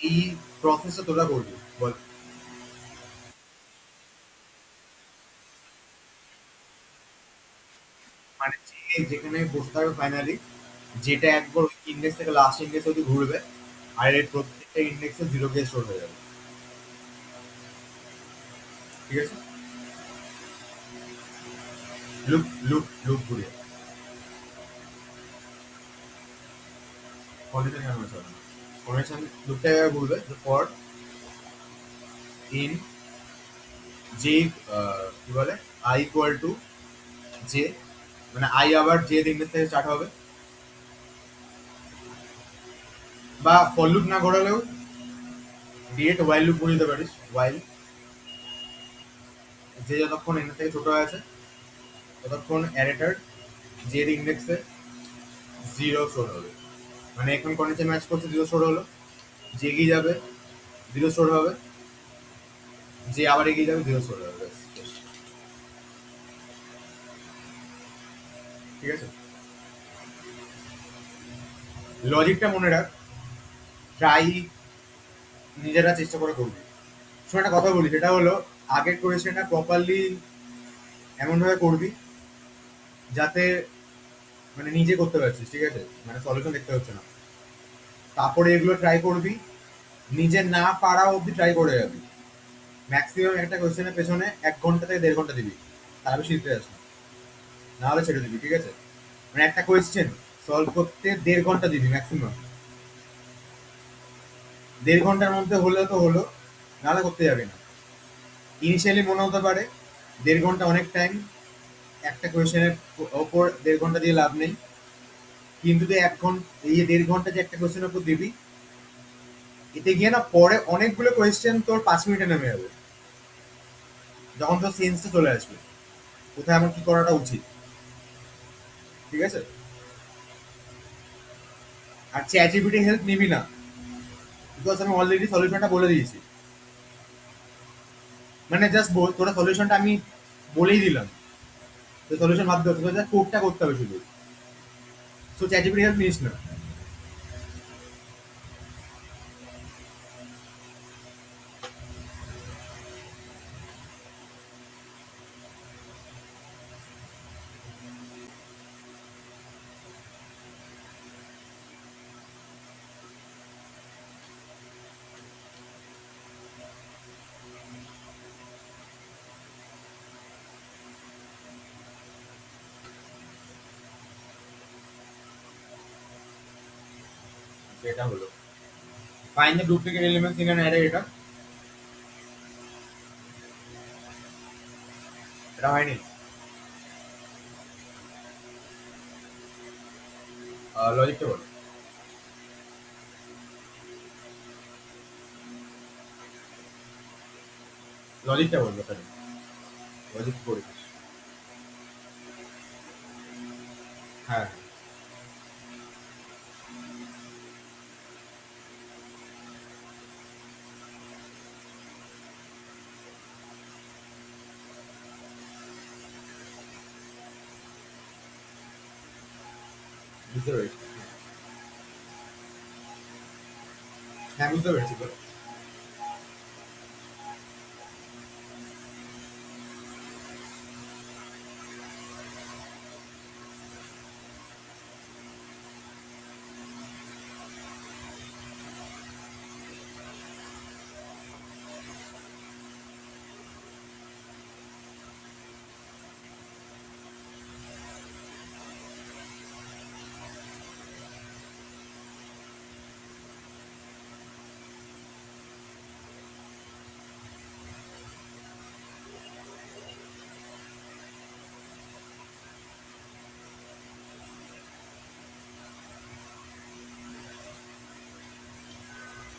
এই প্রসেসটা তোরা করবি বল। মানে যে যেখানে বসে থাকবে ফাইনালি, যেটা একবার ইন্ডেক্স থেকে লাস্ট ইন্ডেক্স অব্দি ঘুরবে, আর এর প্রত্যেকটা ইন্ডেক্সে জিরো কে স্টোর হয়ে যাবে। ঠিক আছে, লুপ লুপ লুপ ঘুরিয়ে কন্ডিশন কেন হয়েছে না, কন্ডিশন লুপটা ঘুরবে ফর ইন যে কি বলে আই ইকুয়াল টু জে, মানে আই আবার জে ইন্ডেক্স থেকে স্টার্ট হবে। বা ফর লুপ না ঘোরালেও ডিরেক্ট ওয়াইল লুপ ঘুরিয়ে দিতে পারিস। ওয়াইল যে যতক্ষণ এন থেকে ছোট আছে ততক্ষণ অ্যারেটার যে ইন্ডেক্সে জিরো স্টোর হবে। মানে এখন কন্ডিশন ম্যাচ করছে, জিরো স্টোর হলো, যে এগিয়ে যাবে জিরো স্টোর হবে, যে আবার এগিয়ে যাবে জিরো স্টোর হবে, ব্যাস, শেষ। ঠিক আছে, লজিকটা মনে রাখ, ট্রাই নিজেরা চেষ্টা করে করবি। শোন একটা কথা বলি, সেটা হলো আগের কোয়েশ্চেনটা প্রপারলি এমনভাবে করবি যাতে মানে নিজে করতে পারছিস, ঠিক আছে, মানে সলিউশন দেখতে হচ্ছে না। তারপরে এগুলো ট্রাই করবি, নিজে না পারা অবধি ট্রাই করে যাবি। ম্যাক্সিমাম একটা কোয়েশ্চেনের পেছনে 1 ঘন্টা থেকে 1.5 ঘন্টা দিবি, তার বেশি দিতে যাস না, নাহলে ছেড়ে দিবি। ঠিক আছে, মানে একটা কোয়েশ্চেন সলভ করতে 1.5 ঘন্টা দিবি ম্যাক্সিমাম। 1.5 ঘন্টার মধ্যে হলে তো হলো, নাহলে করতে যাবি না। ইনিশিয়ালি মনে হতে পারে 1.5 ঘন্টা অনেক টাইম, একটা কোয়েশ্চেনের ওপর 1.5 ঘন্টা দিয়ে লাভ নেই। কিন্তু তুই 1 ঘন্টা, এই যে 1.5 ঘন্টা যে একটা কোয়েশ্চেনের উপর দিবি, এতে গিয়ে না পরে অনেকগুলো কোয়েশ্চেন তোর 5 মিনিটে নেমে যাবে, যখন তোর সেন্সটা চলে আসবে কোথায় আমার কি করাটা উচিত। ঠিক আছে, আর চ্যাট জিপিটি হেল্প নিবি না, বিকজ আমি অলরেডি সলিউশনটা বলে দিয়েছি। মানে জাস্ট তোরা সলিউশনটা আমি বলেই দিলাম, তো সলিউশন ভাবতে হচ্ছে, তোদের কোডটা করতে হবে শুধু। সো চ্যাট জিপিটি হেল্প নিস না। এটা হলো fine the duplicate elements in an array, এটা এটা হয়নি। লজিকটা বল, লজিকটা বল ব্যাপারে, লজিক করেছিস। হ্যাঁ, বুঝতে পেরেছি। হ্যাঁ, বুঝতে পেরেছি তো।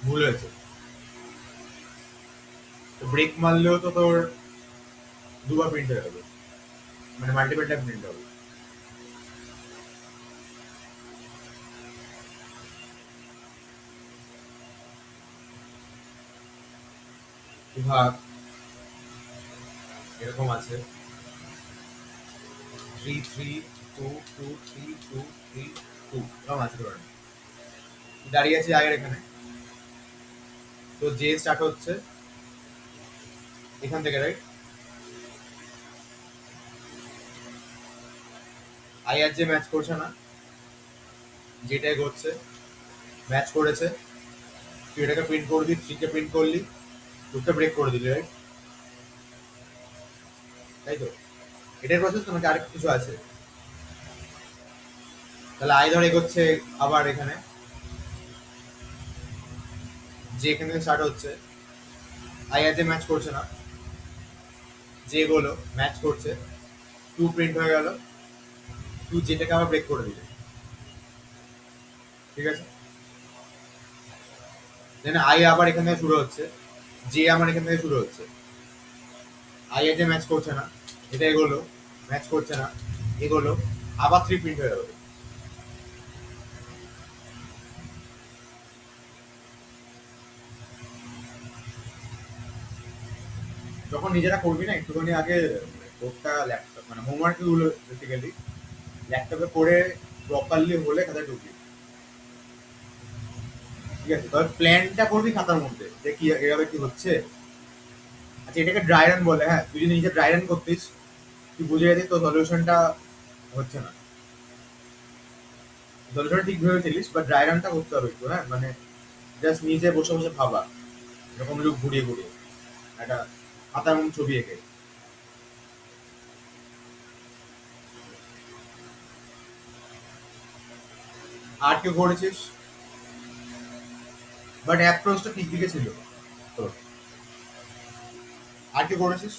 ভুল হয়েছে, তো ব্রেক মারলেও তো তোর দুবার প্রিন্ট হয়ে যাবে, মানে মাল্টিপল টাইম প্রিন্ট হবে। তুই ভাব, এরকম আছে 3 3 2 2 3 2 এরকম আছে, ধরেন দাঁড়িয়ে আছি আগের এখানে, তো জে স্টার্ট হচ্ছে এখান থেকে, right? I R J match করছে না, যেটাই ঘটছে ম্যাচ করেছে, তুই এটাকে প্রিন্ট করবি, থ্রিকে প্রিন্ট করলি, লুপটা ব্রেক করে দিলি, রাইট? তাই তো, এটার প্রসেস তোমাকে আরেক কিছু আছে। তাহলে আই ধর এগোচ্ছে আবার এখানে, যে এখান থেকে স্টার্ট হচ্ছে, আই আর জে ম্যাচ করছে না, যে গুলো ম্যাচ করছে, টু প্রিন্ট হয়ে গেল, তুই যেটাকে আবার ব্রেক করে দিলি, ঠিক আছে? দেন আই আবার এখান থেকে শুরু হচ্ছে, যে আমার এখান থেকে শুরু হচ্ছে, আই আর জে ম্যাচ করছে না, এটা এগোলো, ম্যাচ করছে না, এগোলো, আবার থ্রি প্রিন্ট হয়ে গেল। যখন নিজেরা করবি না, একটুখানি আগে কোডটা ল্যাপটপ মানে হোমওয়ার্ক গুলো বেসিক্যালি ল্যাপটপে করে প্রপারলি হলে খাতায় ঢুকবি, ঠিক আছে? তবে প্ল্যানটা করবি খাতার মধ্যে যে কি এভাবে কি হচ্ছে। আচ্ছা, এটাকে ড্রাই রান বলে। হ্যাঁ, তুই যদি নিজে ড্রাই রান করতিস, তুই বুঝে যেতিস তো সলিউশনটা হচ্ছে না, সলিউশন ঠিক ভেবেছিলিস, বাট ড্রাই রানটা করতে হবে একটু। হ্যাঁ, মানে জাস্ট নিজে বসে বসে ভাবা, এরকম লুক ঘুরিয়ে ঘুরিয়ে একটা খাতার মধ্যে ছবি এঁকে। আর কেউ করেছিস, বাট অ্যাপ্রোচটা ঠিক দিকে ছিল তোর। আর কেউ করেছিস,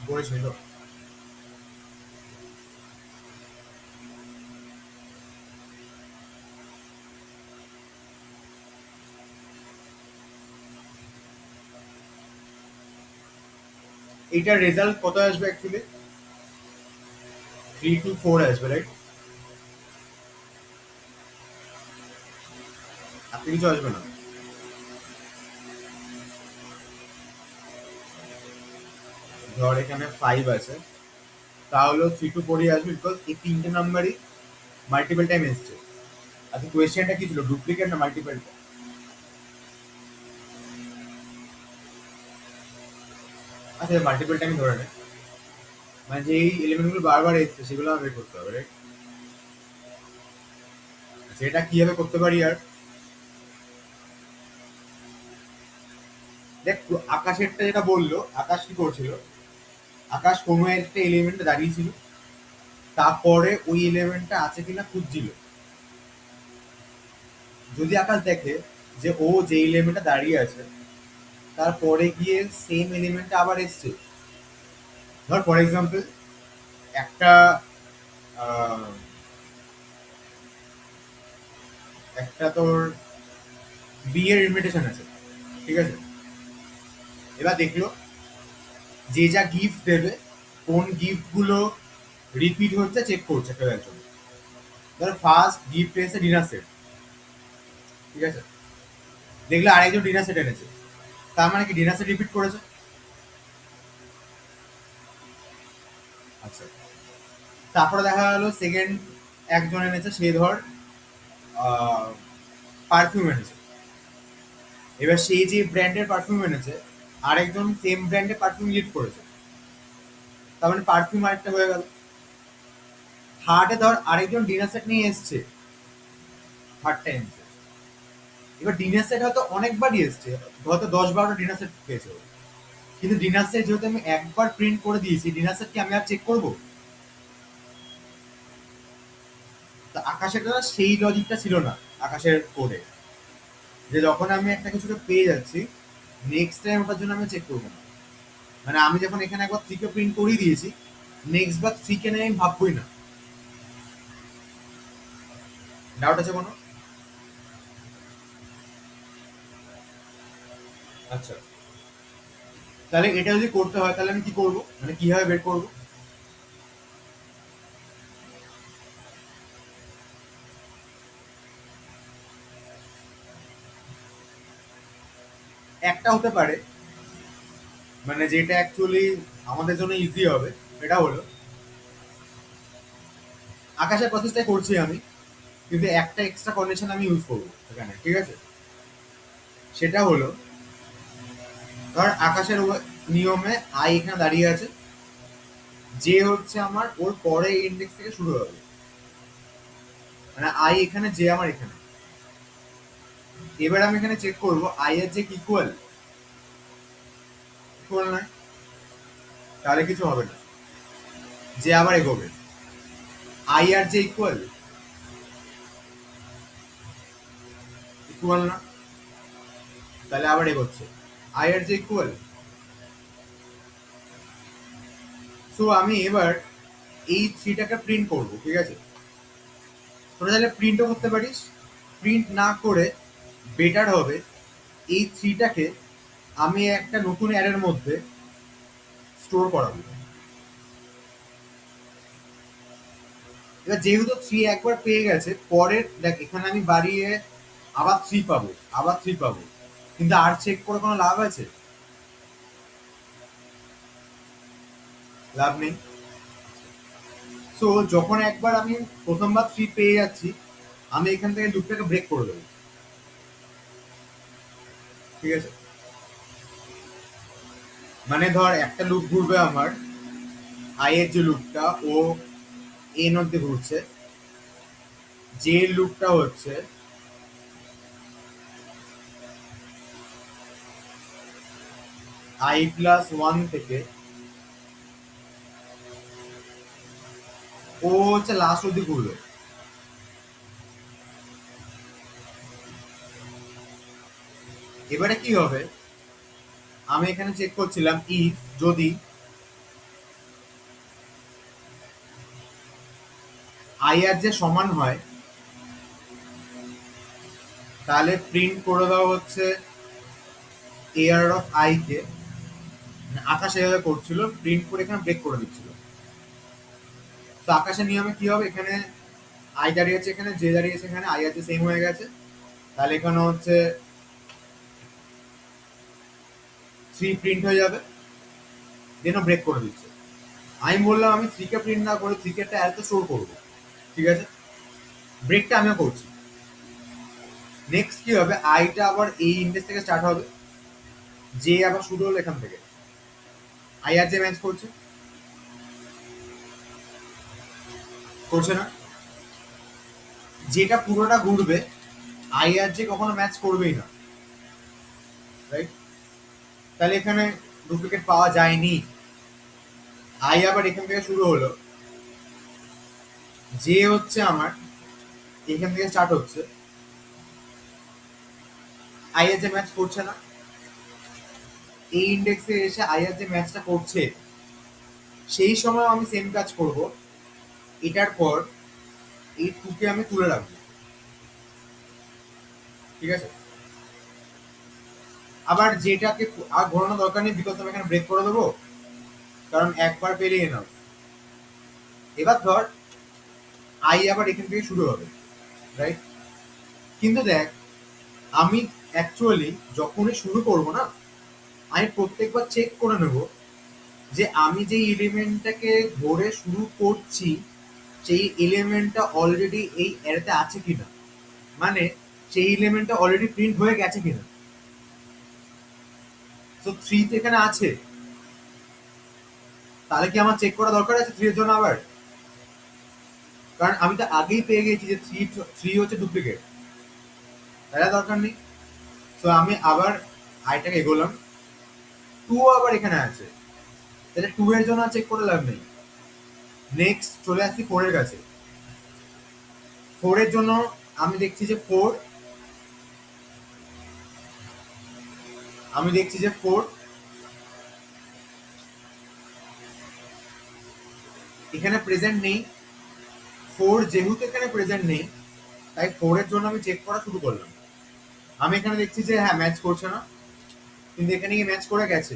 করেছিস তো? এইটার রেজাল্ট কত আসবে অ্যাকচুয়ালি? 3 to 4 আসবে, রাইট? আপনি কিছু আসবে না। ধর এখানে 5 আছে, তাহলে 3 to 4 আসবে, বিকজ এই তিনটে নাম্বারই মাল্টিপল টাইম এসছে। আচ্ছা, কোয়েশ্চেনটা কি ছিল, ডুপ্লিকেট না মাল্টিপল? আচ্ছা, মাল্টিপল টাইম ধরে নে, মানে যেই এলিমেন্টগুলো বারবার এসছে সেগুলো আমাদের করতে হবে, রাইট? আচ্ছা, এটা কিভাবে করতে পারি আর, দেখ আকাশেরটা যেটা বললো, আকাশ কি করছিল, আকাশ কোনো একটা এলিমেন্টে দাঁড়িয়েছিল, তারপরে ওই এলিমেন্টটা আছে কিনা খুঁজছিল। যদি আকাশ দেখে যে ও যে এলিমেন্টটা দাঁড়িয়ে আছে তারপরে গিয়ে সেম এলিমেন্টটা আবার এসছে, ধর ফর এক্সাম্পল একটা আহ, একটা তোর বিয়ের ইনভিটেশন আছে, ঠিক আছে? এবার দেখলো যে যা গিফট দেবে, কোন গিফট গুলো রিপিট হচ্ছে চেক করছে কেউ একজন। ধর ফার্স্ট গিফট এসে ডিনার সেট, ঠিক আছে? দেখলে আরেকজন ডিনার সেট এনেছে, তার মানে কি ডিনার সেট রিপিট করেছে। আচ্ছা, তারপরে দেখা গেলো সেকেন্ড একজন এনেছে, সে ধর পারফিউম এনেছে। এবার সেই যে ব্র্যান্ডের পারফিউম এনেছে, আরেকজন সেম ব্র্যান্ডের পারফিউম গিফট করেছে, তার মানে পারফিউম আরেকটা হয়ে গেল। থার্ডে ধর আরেকজন ডিনার সেট নিয়ে এসছে, থার্ড টাইম। এবার ডিনার সেট হয়তো অনেকবারই এসছে, হয়তো 10-12টা ডিনার সেট পেয়েছে ও। কিন্তু ডিনার সেট যেহেতু আমি একবার প্রিন্ট করে দিয়েছি, ডিনার সেট কি আমি আর চেক করবো? তো আকাশের সেই লজিকটা ছিল না আকাশের কোডে, যে যখন আমি একটা কিছুকে পেয়ে যাচ্ছি, নেক্সট টাইম ওটার জন্য আমি চেক করবো না। মানে আমি যখন এখানে একবার থ্রিকে প্রিন্ট করিয়ে দিয়েছি, নেক্সট বার থ্রিকে নিয়ে আমি ভাববই না। ডাউট আছে কোনো? আচ্ছা, তাহলে এটা যদি করতে হয় তাহলে আমি কি করবো, মানে কিভাবে বের করবো? একটা হতে পারে, মানে যেটা অ্যাকচুয়ালি আমাদের জন্য ইজি হবে, এটা হলো আকাশের প্রসেসটাই করছি আমি, কিন্তু একটা এক্সট্রা কন্ডিশন আমি ইউজ করবো এখানে, ঠিক আছে? সেটা হলো, ধর আকাশের নিয়মে আই এখানে দাঁড়িয়ে আছে, যে হচ্ছে আমার ওর পরে ইন্ডেক্স থেকে শুরু হবে, মানে আই এখানে, যে আমার এখানে। এবার আমি এখানে চেক করবো আই এর যে ইকুয়াল, ইকুয়াল নয়, তাহলে কিছু হবে না, যে আবার এগোবে। আই আর যে ইকুয়াল, ইকুয়াল না, তাহলে আবার এগোচ্ছে। আই আর যে ইকুয়াল। সো আমি এবার এই থ্রিটাকে প্রিন্ট করবো, ঠিক আছে? তোরা তাহলে প্রিন্টও করতে পারিস, প্রিন্ট না করে বেটার হবে এই থ্রিটাকে আমি একটা নতুন অ্যারের মধ্যে স্টোর করাবো। এবার যেহেতু থ্রি একবার পেয়ে গেছে, পরের দেখ এখানে আমি বাড়িয়ে আবার থ্রি পাবো, আবার থ্রি পাবো, কিন্তু আর চেক করে কোনো লাভ আছে? লাভ নেই। সো যখন একবার আমি প্রথমবার থ্রি পেয়ে যাচ্ছি, আমি এখান থেকে লুপটাকে ব্রেক করে দেবো, ঠিক আছে? মানে ধর একটা লুপ ঘুরবে আমার, আই এর যে লুপটা ও এন অব্দি ঘুরছে, যে লুপটা হচ্ছে i+1 থেকে ও হচ্ছে লাস্ট অব্দি ঘুরবে। এবারে কি হবে, আমি এখানে চেক করছিলাম ইফ যদি আই আর যে সমান হয়, তাহলে প্রিন্ট করে দেওয়া হচ্ছে এয়ার অফ আই কে, মানে আকাশ এভাবে করছিল, প্রিন্ট করে এখানে ব্রেক করে দিচ্ছিল। তো আকাশের নিয়মে কি হবে, এখানে আই দাঁড়িয়েছে, এখানে যে দাঁড়িয়েছে, এখানে আই আর যে সেম হয়ে গেছে, তাহলে এখানে হচ্ছে থ্রি প্রিন্ট হয়ে যাবে, দেনও ব্রেক করে দিচ্ছে। আমি বললাম আমি থ্রিকে প্রিন্ট না করে থ্রিকে একটা অ্যারেতে স্টোর করবো, ঠিক আছে? ব্রেকটা আমিও করছি। নেক্সট কি হবে, আইটা আবার এই ইন্ডেক্স থেকে স্টার্ট হবে, যে আবার শুরু হলো এখান থেকে, আই আর যে ম্যাচ করছে, করছে না? যেটা পুরোটা ঘুরবে আই আর যে কখনো ম্যাচ করবেই না, রাইট? তাহলে এখানে ডুপ্লিকেট পাওয়া যায়নি। আই আবার এখান থেকে শুরু হলো, যে হচ্ছে আমার এখান থেকে স্টার্ট হচ্ছে, আই আর যে ম্যাচ করছে না, এই ইন্ডেক্সে এসে আই আর যে ম্যাচটা করছে, সেই সময় আমি সেম কাজ করব। এটার পর এই টুকে আমি তুলে রাখবো, ঠিক আছে? আবার যেটাকে আর ঘোরানো দরকার নেই, বিকজ আমি এখানে ব্রেক করে দেবো, কারণ একবার পেলেই এনাফ। এবার ধর আই আবার এখান থেকে শুরু হবে, রাইট? কিন্তু দেখ, আমি অ্যাকচুয়ালি যখনই শুরু করব না, আমি প্রত্যেকবার চেক করে নেব যে আমি যে এলিমেন্টটাকে ধরে শুরু করছি, সেই এলিমেন্টটা অলরেডি এই অ্যারেতে আছে কিনা, মানে সেই এলিমেন্টটা অলরেডি প্রিন্ট হয়ে গেছে কিনা। তো থ্রি তো এখানে আছে, তাহলে কি আমার চেক করা দরকার আছে থ্রি এর জন্য আবার? কারণ আমি তো আগেই পেয়ে গেছি যে থ্রি, থ্রি হচ্ছে ডুপ্লিকেট, তাহলে দরকার নেই। তো আমি আবার আইটাকে এগোলাম, টু আবার এখানে আছে, তাহলে টু এর জন্য চেক করে লাভ নেই। নেক্সট চলে আসছি ফোর এর কাছে, ফোর এর জন্য আমি দেখছি যে ফোর, আমি দেখছি যে ফোর এখানে প্রেজেন্ট নেই। ফোর যেহেতু এখানে প্রেজেন্ট নেই, তাই ফোর এর জন্য আমি চেক করা শুরু করলাম। আমি এখানে দেখছি যে হ্যাঁ ম্যাচ করছে না, কিন্তু এখানে গিয়ে ম্যাচ করে গেছে।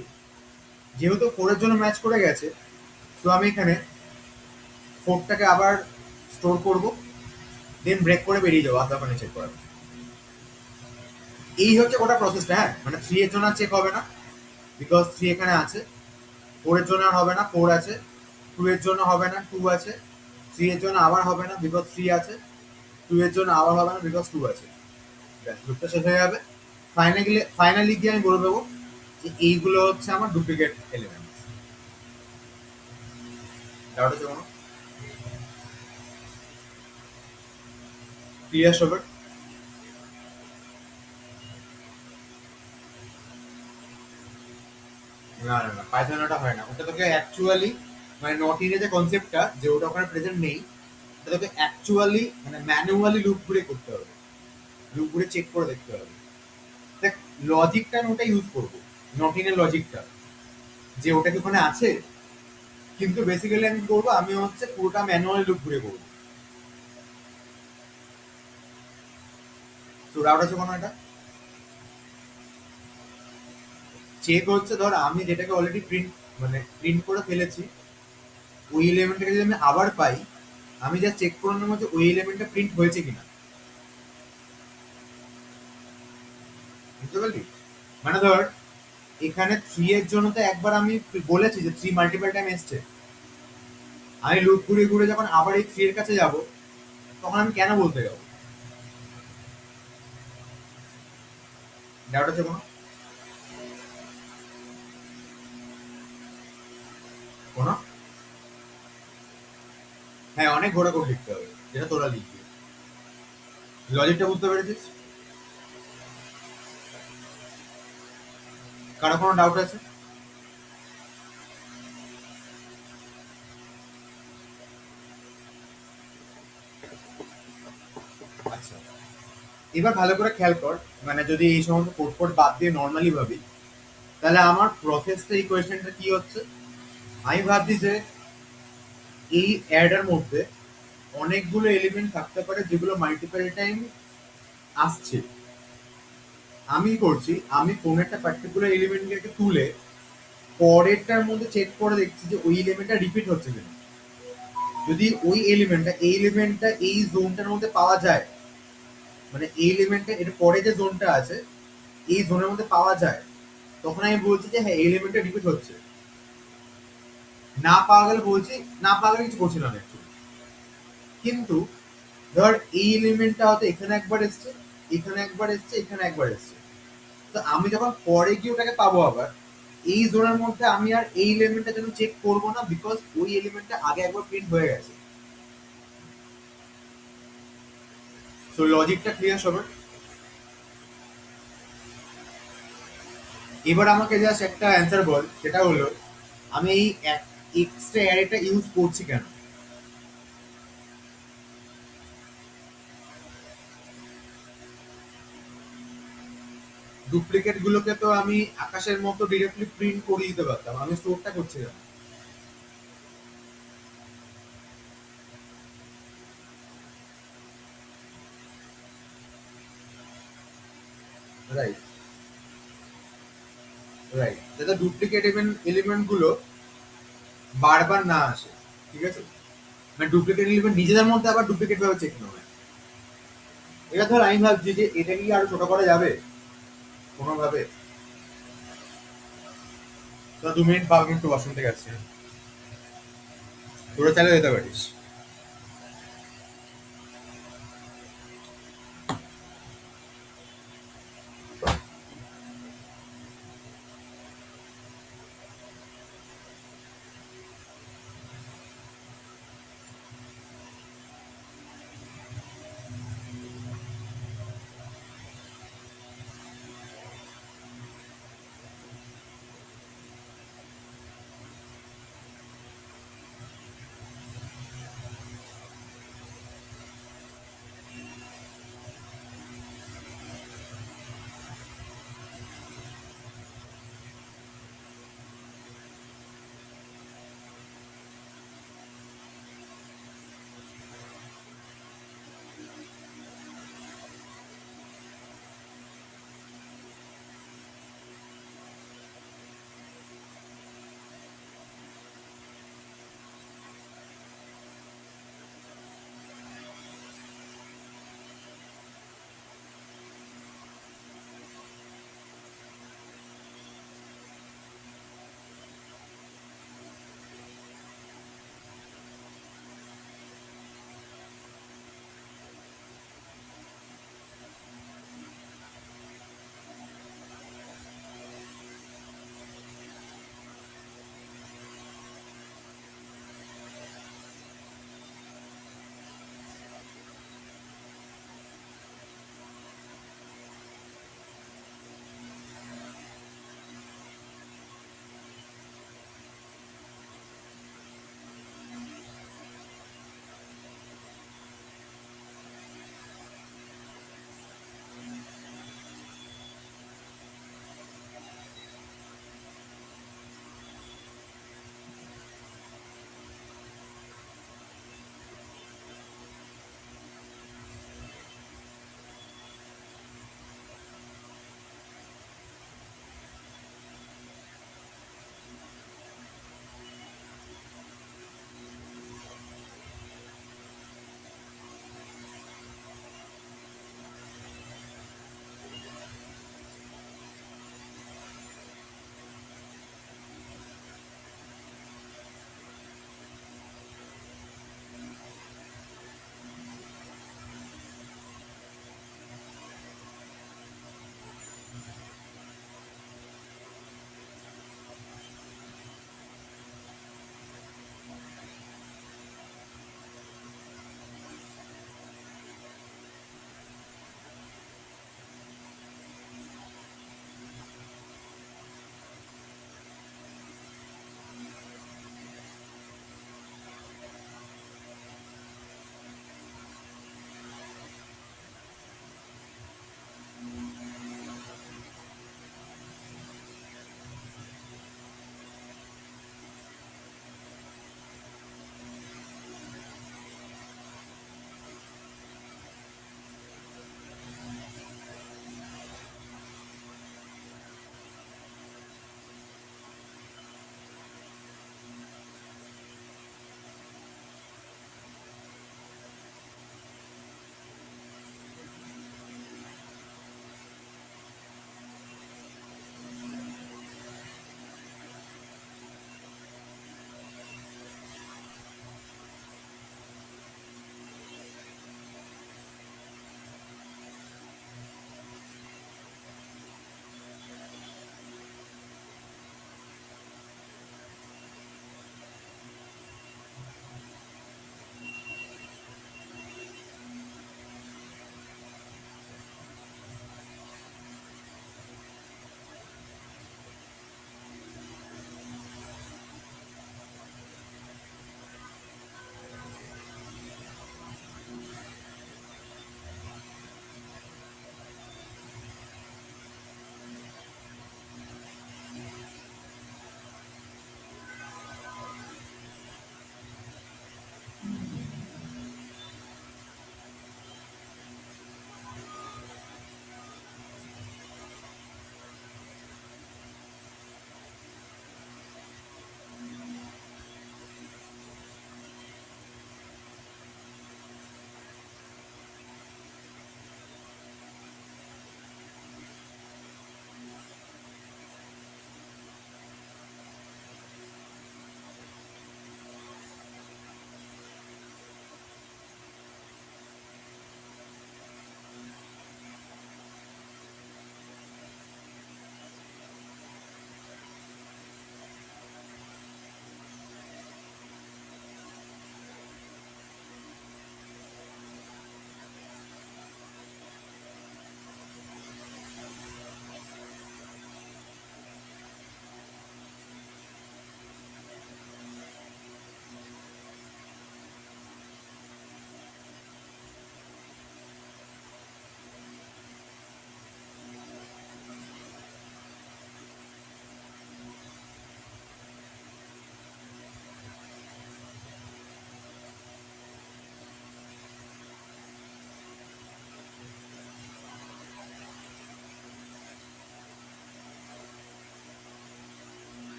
যেহেতু ফোর এর জন্য ম্যাচ করে গেছে, তো আমি এখানে ফোরটাকে আবার স্টোর করব, দেন ব্রেক করে বেরিয়ে যাবো আধা ওখানে চেক করার। এই হচ্ছে গোটা প্রসেসটা। হ্যাঁ, মানে থ্রি এর জন্য চেক হবে না, বিকজ থ্রি এখানে আছে। ফোর এর জন্য আর হবে না, ফোর আছে। টু এর জন্য হবে না, টু আছে। থ্রি এর জন্য আবার হবে না, বিকজ থ্রি আছে। টু এর জন্য আবার হবে না বিকজ টু আছে। ব্যাস লুপটা শেষ হয়ে যাবে। ফাইনালি গিয়ে আমি বলে দেবো যে এইগুলো হচ্ছে আমার ডুপ্লিকেট এলিমেন্ট। ডাউট আছে কোনো? ক্লিয়ার সবার? না না না, পাইথন ওটা হয় না। ওটা তোকে অ্যাকচুয়ালি মানে নট ইন এর যে কনসেপ্টটা, যে ওটা ওখানে প্রেজেন্ট নেই, ওটা তোকে অ্যাকচুয়ালি মানে ম্যানুয়ালি লুপ ঘুরে করতে হবে, লুপ ঘুরে চেক করে দেখতে হবে। দেখ, লজিকটা আমি ওটা ইউজ করবো, নট ইন এর লজিকটা, যে ওটা কি ওখানে আছে। কিন্তু বেসিক্যালি আমি কি করবো, আমি হচ্ছে পুরোটা ম্যানুয়ালি লুপ ঘুরে করবো। তো ডাউট আছে কোনো এটা? চেক হচ্ছে ধর আমি যেটাকে অলরেডি প্রিন্ট করে ফেলেছি, ওই এলিমেন্টটাকে যদি আমি আবার পাই, আমি যা চেক করে নেবো যে ওই এলিমেন্টটা প্রিন্ট হয়েছে কিনা। বুঝতে পারলি? মানে ধর এখানে থ্রি এর জন্য তো একবার আমি বলেছি যে থ্রি মাল্টিপল টাইম এসছে। আমি লুপ ঘুরে ঘুরে যখন আবার এই থ্রি এর কাছে যাব, তখন আমি কেন বলতে যাবো? ডাউট আছে কোনো? কোনো? হ্যাঁ, অনেক ঘোরা কোড লিখতে হবে, যেটা তোরা লিখবি। লজিকটা বুঝতে পেরেছিস? কারো কোনো ডাউট আছে? আচ্ছা, এবার ভালো করে খেয়াল কর। মানে যদি এই সমস্ত কোড ফোড বাদ দিয়ে নর্মালি ভাবি, তাহলে আমার প্রসেসটা এই কোয়েশ্চেনটা কি হচ্ছে, আমি ভাবছি যে এই অ্যাডের মধ্যে অনেকগুলো এলিমেন্ট থাকতে পারে যেগুলো মাল্টিপল টাইম আসছে। আমি কি করছি, আমি কোন একটা পার্টিকুলার এলিমেন্টকে তুলে পরেরটার মধ্যে চেক করে দেখছি যে ওই এলিমেন্টটা রিপিট হচ্ছে কিনা। যদি ওই এলিমেন্টটা এই জোনটার মধ্যে পাওয়া যায়, মানে এই এলিমেন্টটা এর পরে যে জোনটা আছে এই জোনের মধ্যে পাওয়া যায়, তখন আমি বলছি যে হ্যাঁ এই এলিমেন্টটা রিপিট হচ্ছে। না পাওয়া গেলে বলছি, না পাওয়া গেলে কিছু করছিলাম অ্যাকচুয়ালি। কিন্তু ধর এই এলিমেন্টটা হয়তো এখানে একবার এসছে, এখানে একবার এসছে, এখানে একবার এসছে। তো আমি যখন পরে গিয়ে ওটাকে পাবো আবার, এই জোনের মধ্যে আমি আর এই এলিমেন্টটা যেন চেক করবো না, বিকজ ওই এলিমেন্টটা আগে একবার প্রিন্ট হয়ে গেছে। সো লজিকটা ক্লিয়ার সবার? এবার আমাকে জাস্ট একটা অ্যান্সার বল, সেটা হলো আমি এই এক্সট্রা অ্যারেটা ইউজ করছি কেন। ডুপ্লিকেট গুলোকে তো আমি আকাশের মতো ডিরেক্টলি প্রিন্ট করে দিতে পারতাম, আমি স্টোরটা করছি কেন? রাইট, রাইট, যাতে ডুপ্লিকেট এলিমেন্ট গুলো বারবার না আসে। ঠিক আছে, মানে ডুপ্লিকেট এলিমেন্ট নিজেদের মধ্যে আবার ডুপ্লিকেট ভাবে চেক না হয়। এবার ধর আমি ভাবছি যে এটা কি আরো ছোট করা যাবে কোনোভাবে? তো 2 মিনিট পাবো, একটু ওয়াশরুম থেকে আসছি। তোরা চালিয়ে যেতে পারিস।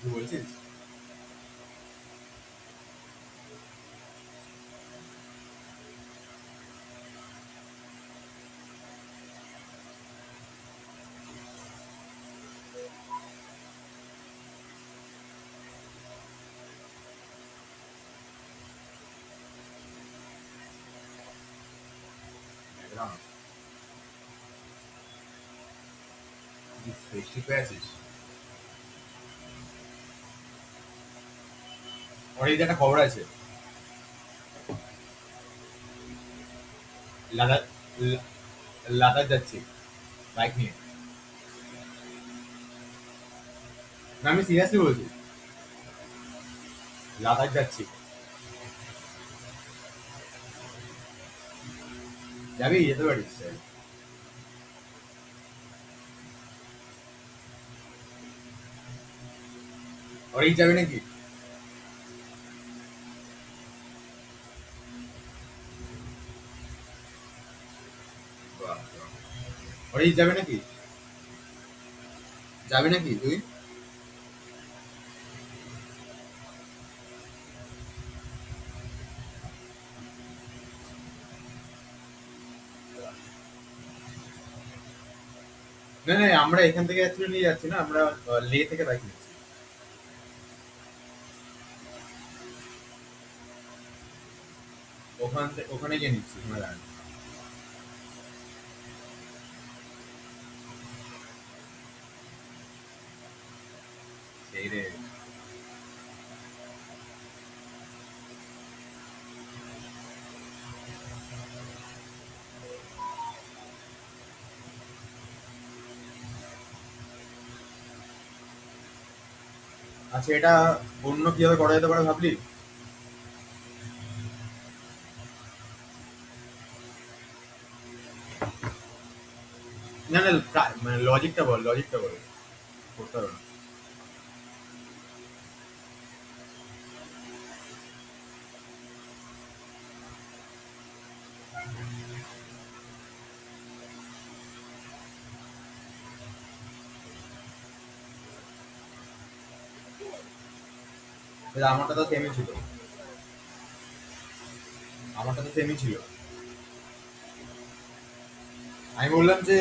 কি বলছিস? একদম। স্পেসশিপে আছিস? অনেক একটা খবর আছে। লাদাখ, লাদাখ যাচ্ছি বাইক নিয়ে। না, আমি সিরিয়াসলি বলছি। লাদাখ যাচ্ছি। যাবি? যেতে পারিস। অরিক যাবে নাকি? বাহ, বাহ। অরিক যাবে নাকি? যাবি নাকি তুই? না না, আমরা এখান থেকে অ্যাকচুয়ালি নিয়ে যাচ্ছি না, আমরা লে থেকে বাইক নিচ্ছি। ওখানে গিয়ে নিচ্ছি হিমালয়ান। সেই রে। আচ্ছা, এটা অন্য কিভাবে করা যেতে পারে ভাবলি? না না, মানে লজিকটা বল, লজিকটা বল। করতে হবে না। কিন্তু আমারটা তো সেমই ছিল। আমারটা তো সেমই ছিল। আমি বললাম যে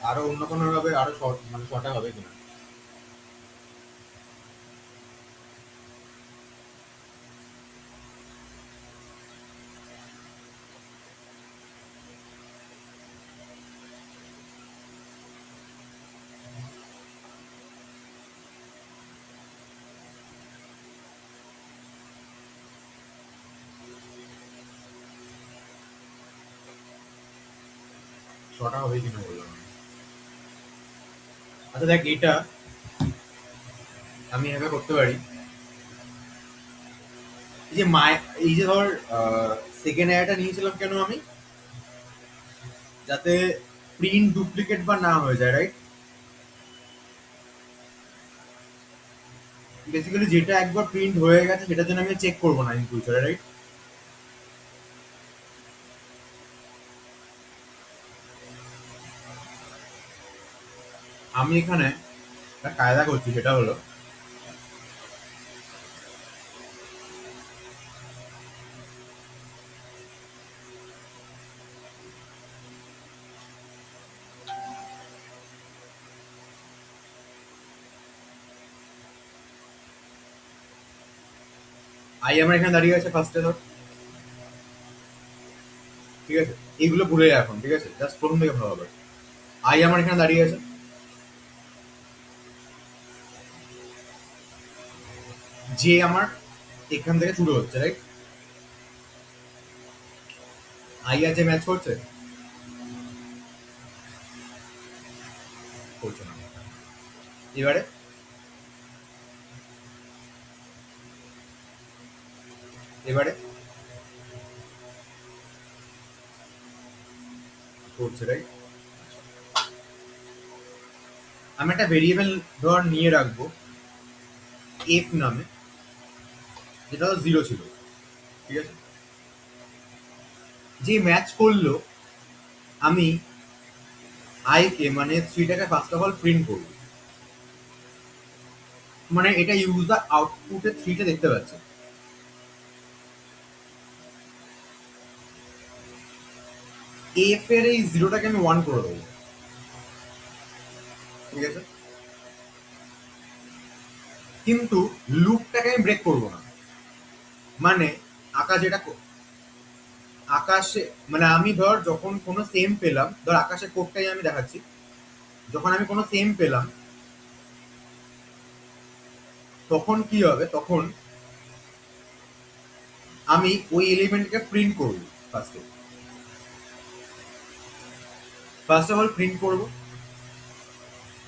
আরো অন্য কোনো ভাবে আরো শর্ট, মানে শর্টা হবে কিনা। শর্টা হবে কিনা বললাম আমি। আচ্ছা দেখ, এটা আমি এভাবে করতে পারি। এই যে এই যে ধর সেকেন্ড এয়ারটা নিয়েছিলাম কেন আমি, যাতে প্রিন্ট ডুপ্লিকেট বা না হয়ে যায়, রাইট? বেসিক্যালি যেটা একবার প্রিন্ট হয়ে গেছে সেটার জন্য আমি চেক করবো না ইন ফিউচারে, রাইট? আমি এখানে একটা কায়দা করছি, সেটা হলো আমার এখানে দাঁড়িয়ে আছে ফার্স্টে ধর, ঠিক আছে? এইগুলো ভুলে যা এখন, ঠিক আছে? জাস্ট প্রথম থেকে ভালো হবে। আমার এখানে দাঁড়িয়ে আছে, যে আমার এখান থেকে শুরু হচ্ছে, রাইট? আর যে ম্যাচ করছে, করছে না। এবারে এবারে করছে, রাইট? আমি একটা ভেরিয়েবল ধর নিয়ে রাখবো এফ নামে, যেটা তো জিরো ছিল, ঠিক আছে? যে ম্যাচ করলো, আমি কে মানে থ্রিটাকে ফার্স্ট অফ অল প্রিন্ট করবো, মানে এটা ইউজার আউটপুটে থ্রিটা দেখতে পাচ্ছে। এফ এর এই জিরোটাকে আমি ওয়ান করে দেবো, ঠিক আছে, কিন্তু লুপটাকে আমি ব্রেক করবো না। মানে আকাশ যেটা আকাশে, মানে আমি ধর যখন কোনো সেম পেলাম, ধর আকাশের কোডটাই আমি দেখাচ্ছি, যখন আমি কোনো সেম পেলাম তখন কি হবে, তখন আমি ওই এলিমেন্টকে প্রিন্ট করব। ফার্স্টে ফার্স্ট অফ অল প্রিন্ট করব,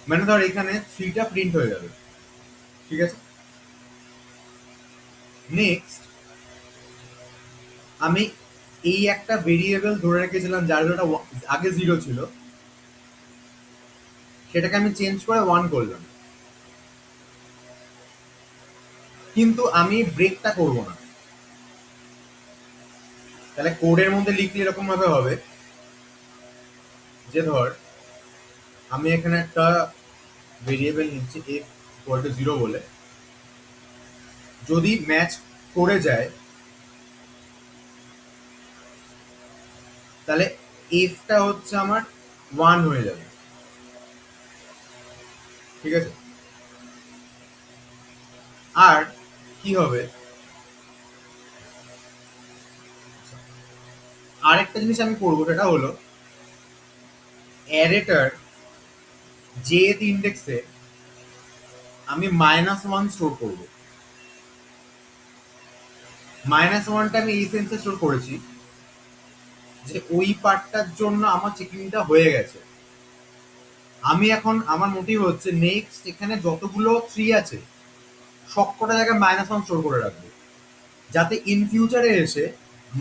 মানে ধর এখানে থ্রিটা প্রিন্ট হয়ে যাবে, ঠিক আছে। নেক্সট আমি এই একটা ভেরিয়েবল ধরে রেখেছিলাম যার যেটা আগে জিরো ছিল, সেটাকে আমি চেঞ্জ করে ওয়ান করলাম, কিন্তু আমি ব্রেকটা করব না। তাহলে কোডের মধ্যে লিখলে এরকম ভাবে হবে যে ধর আমি এখানে একটা ভেরিয়েবল নিচ্ছি এফ ইকুয়াল টু জিরো বলে, যদি ম্যাচ করে যায় তাহলে এফটা হচ্ছে আমার ওয়ান হয়ে যাবে, ঠিক আছে। আর কি হবে, আরেকটা জিনিস আমি করবো, সেটা হলো অ্যারেটার জেথ ইন্ডেক্সে আমি মাইনাস ওয়ান স্টোর করবো। মাইনাস ওয়ানটা আমি এই সেন্সে স্টোর করেছি যে ওই পার্টটার জন্য আমার চেকিংটা হয়ে গেছে। আমি এখন আমার মোটিভ হচ্ছে নেক্সট এখানে যতগুলো থ্রি আছে সবকটা জায়গায় মাইনাস ওয়ান স্টোর করে রাখবো, যাতে ইন ফিউচারে এসে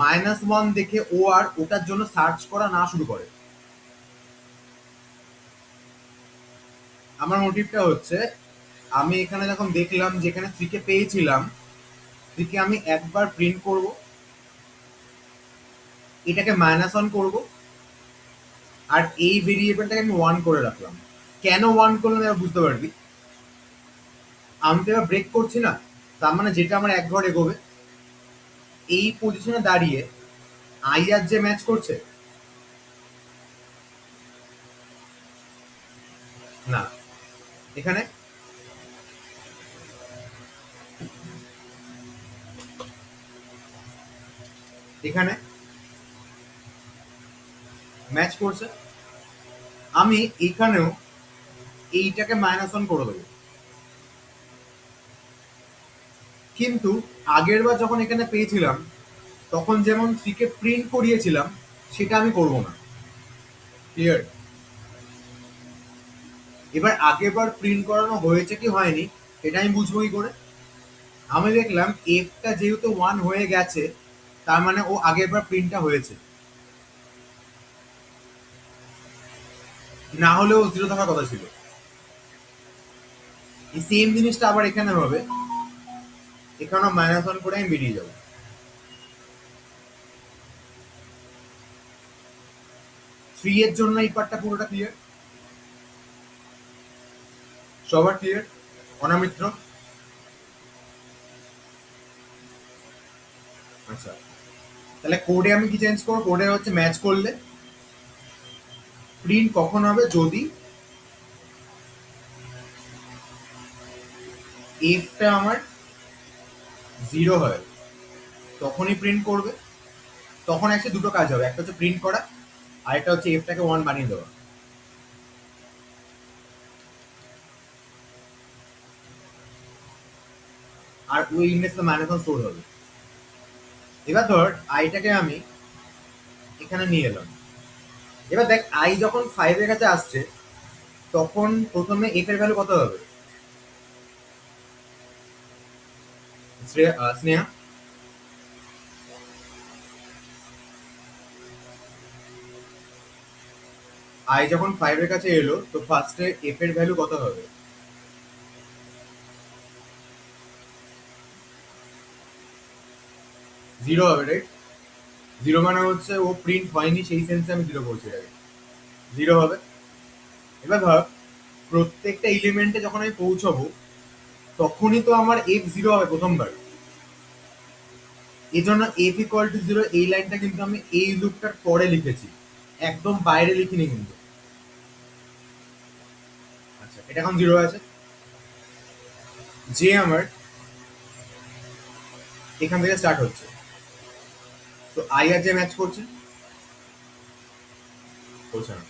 মাইনাস ওয়ান দেখে ও আর ওটার জন্য সার্চ করা না শুরু করে। আমার মোটিভটা হচ্ছে আমি এখানে যখন দেখলাম যেখানে থ্রিকে পেয়েছিলাম, থ্রিকে আমি একবার প্রিন্ট করব, এটাকে মাইনাস ওয়ান করবো, আর এই ভেরিয়েবলটাকে আমি ওয়ান করে রাখলাম। কেন ওয়ান করলাম এবার বুঝতে পারবি। আমি তো এবার ব্রেক করছি না, তার মানে যেটা আমার এক ঘর এগোবে এই পজিশনে দাঁড়িয়ে আই আর যে ম্যাচ করছে না, এখানে এখানে ম্যাচ করছে, আমি এখানেও এইটাকে মাইনাস ওয়ান করে দেবো। কিন্তু আগের বার যখন এখানে পেয়েছিলাম তখন যেমন থ্রিকে প্রিন্ট করিয়েছিলাম সেটা আমি করব না, ক্লিয়ার। এবার আগের বার প্রিন্ট করানো হয়েছে কি হয়নি এটা আমি বুঝবো কি করে। আমি দেখলাম এফটা যেহেতু ওয়ান হয়ে গেছে তার মানে ও আগের বার প্রিন্টটা হয়েছে, না হলেও জিরো থাকার কথা ছিল। এই সেম জিনিসটা আবার এখানে হবে, এখানেও মাইনাস ওয়ান করে আমি বেরিয়ে যাবো। থ্রি এর জন্য এই পার্টটা পুরোটা ক্লিয়ার, সবার ক্লিয়ার। অনামিত্র, আচ্ছা, তাহলে কোডে আমি কি চেঞ্জ করবো, কোডে হচ্ছে ম্যাচ করলে প্রিন্ট কখন হবে, যদি এফটা আমার জিরো হয় তখনই প্রিন্ট করবে। তখন একটা দুটো কাজ হবে, একটা হচ্ছে প্রিন্ট করা, আর একটা হচ্ছে এফটাকে ওয়ান বানিয়ে দেওয়া। আর ওই ইন্ডেক্সটা মাইনাস ওয়ান স্টোর হবে। এবার ধর আইটাকে আমি এখানে নিয়ে এলাম, এবার দেখ আই যখন ফাইভের কাছে আসছে তখন প্রথমে এফ এর ভ্যালু কত হবে, স্নেহা? আই যখন ফাইভের কাছে এলো তো ফার্স্টে এফ এর ভ্যালু কত হবে? জিরো হবে, রাইট? জিরো মানে হচ্ছে ও প্রিন্ট হয়নি সেই সেন্সে আমি জিরো করছি, রাইট? জিরো হবে। এবার ধর প্রত্যেকটা এলিমেন্টে যখন আমি পৌঁছবো তখনই তো আমার এফ জিরো হবে প্রথমবার। এই জন্য এফ ইকুয়াল টু জিরো এই লাইনটা কিন্তু আমি এই লুপটার পরে লিখেছি, একদম বাইরে লিখিনি কিন্তু। আচ্ছা, এটা এখন জিরো আছে। যে আমার এখান থেকে স্টার্ট হচ্ছে, তো আই আর যে ম্যাচ করছে, করছে না।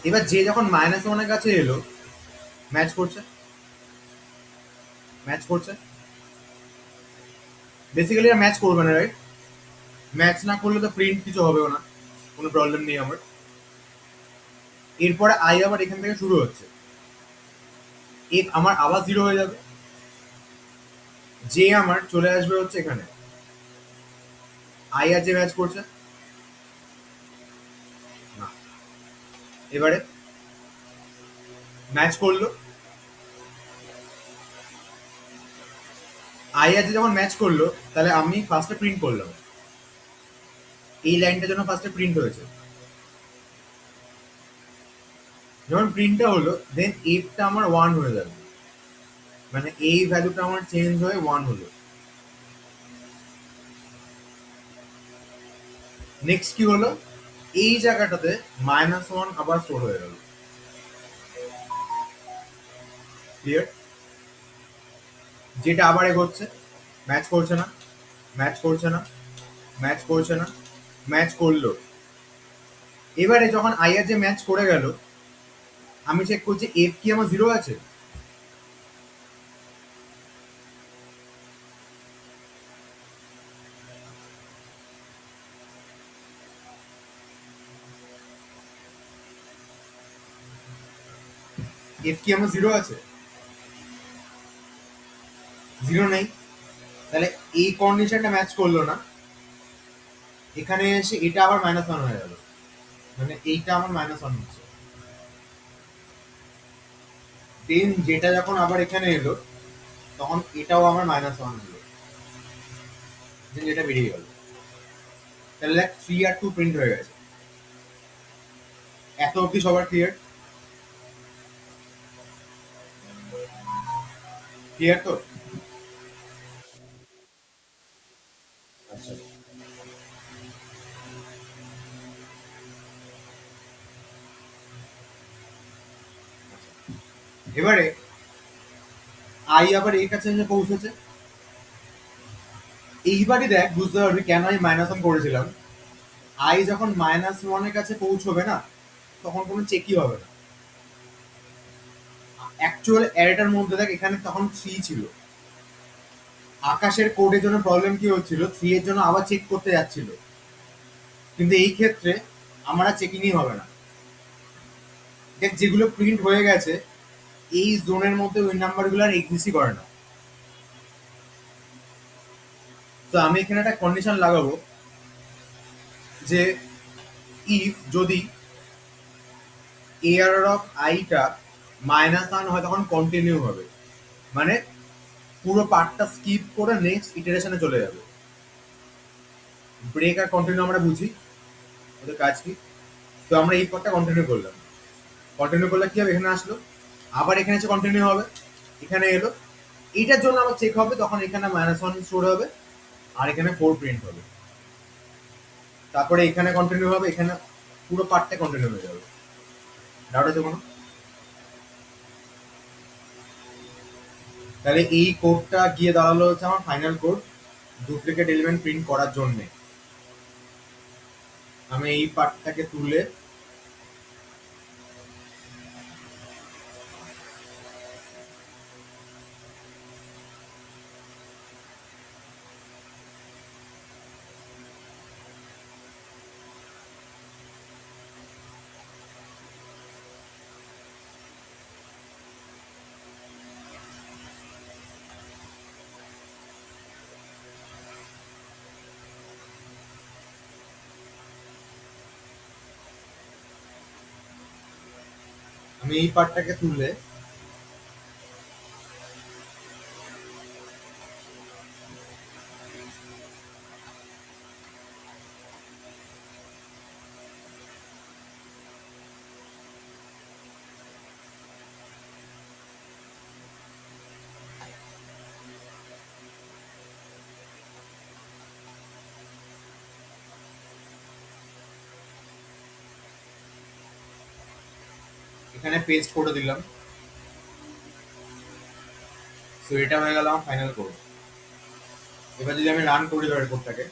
এবার যে যখন মাইনাস ওয়ানের কাছে এলো, ম্যাচ করছে, ম্যাচ করছে। বেসিক্যালি ম্যাচ করবে না, রাইট? ম্যাচ না করলে তো প্রিন্ট কিছু হবেও না, কোনো প্রবলেম নেই আমার। এরপরে আই আবার এখান থেকে শুরু হচ্ছে, এফ আমার আবার জিরো হয়ে যাবে। যে আমার চলে আসবে হচ্ছে এখানে, আই আর যে ম্যাচ করছে না। এবারে ম্যাচ করলো, আই আর যে যখন ম্যাচ করলো, তাহলে আমি ফার্স্টে প্রিন্ট করলাম, এই লাইনটা যেন ফার্স্টে প্রিন্ট হয়েছে। যখন প্রিন্টটা হলো, দেন এফটা আমার ওয়ান হয়ে যাবে, মানে এই ভ্যালুটা আমার চেঞ্জ হয়ে ওয়ান হলো। নেক্সট কি হলো, এই জায়গাটাতে মাইনাস ওয়ান আবার স্টোর হয়ে গেল। ক্লিয়ার? যেটা আবার এগোচ্ছে, ম্যাচ করছে না, ম্যাচ করছে না, ম্যাচ করছে না, ম্যাচ করলো। এবারে যখন আই আর যে ম্যাচ করে গেল, আমি চেক করছি এফ কি আমার জিরো আছে। এফ কি আমার জিরো আছে? জিরো নেই। তাহলে এই কন্ডিশনটা ম্যাচ করলো না। এখানে এসে এটা আবার মাইনাস ওয়ান হয়ে গেল, মানে এইটা আমার মাইনাস ওয়ান হচ্ছে। দেন যেটা যখন আবার এখানে এলো, তখন এটাও আমার মাইনাস ওয়ান হলো, দেন যেটা বেরিয়ে গেল। তাহলে দেখ থ্রি আর টু প্রিন্ট হয়ে গেছে। এত অব্দি সবার ক্লিয়ার? ক্লিয়ার তো? আচ্ছা, এবারে আই আবার এর কাছে এসে পৌঁছেছে। এইবারই দেখ বুঝতে পারবি কেন আমি মাইনাস ওয়ান করেছিলাম। আই যখন মাইনাস ওয়ানের কাছে পৌঁছবে না, তখন কোনো চেকই হবে না। অ্যাকচুয়াল অ্যারেটার মধ্যে দেখ এখানে তখন থ্রি ছিল। আকাশের কোডের জন্য প্রবলেম কি হচ্ছিল, থ্রি এর জন্য আবার চেক করতে যাচ্ছিল। কিন্তু এই ক্ষেত্রে আমার আর চেকিংই হবে না। দেখ যেগুলো প্রিন্ট হয়ে গেছে, এই জোনের মধ্যে ওই নাম্বারগুলো আর এক্সিস্টই করে না। তো আমি এখানে একটা কন্ডিশন লাগাবো যে ইফ যদি এয়ার অফ আইটা মাইনাস ওয়ান হয়, তখন কন্টিনিউ হবে, মানে পুরো পার্টটা স্কিপ করে নেক্সট ইটারেশনে চলে যাবে। ব্রেক আর কন্টিনিউ আমরা বুঝি, ওদের কাজ কি। তো আমরা এই পার্টটা কন্টিনিউ করলাম, কন্টিনিউ করলে কি হবে, এখানে আসলো, আবার এখানে এসে কন্টিনিউ হবে, এখানে এলো, এইটার জন্য আবার চেক হবে, তখন এখানে মাইনাস ওয়ান স্টোর হবে আর এখানে ফোর প্রিন্ট হবে। তারপরে এখানে কন্টিনিউ হবে, এখানে পুরো পার্টটা কন্টিনিউ হয়ে যাবে। ডাউট আছে কোনো? তাহলে এই কোডটা গিয়ে দাঁড়ালো হচ্ছে আমার final code duplicate element print করার জন্যে। আমি এই পার্টটাকে তুলে আমি এই পার্টটাকে তুলে এখানে পেস্ট করে দিলাম। সো এটা হয়ে গেল আমার ফাইনাল কোড। এবার যদি আমি রান করি ধরে কোডটাকে,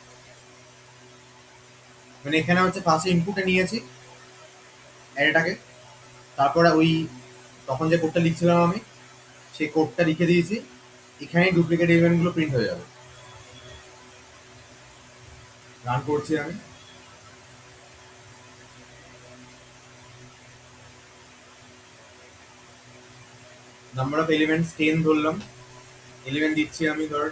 মানে এখানে হচ্ছে ফার্স্ট ইনপুটে নিয়েছি অ্যারেটাকে, তারপরে ওই তখন যে কোডটা লিখছিলাম আমি সেই কোডটা লিখে দিয়েছি, এখানেই ডুপ্লিকেট এলিমেন্টগুলো প্রিন্ট হয়ে যাবে। রান করছি আমি। নাম্বার অফ এলিমেন্টস 10 ধরলাম, এলিমেন্ট দিচ্ছি আমি ধর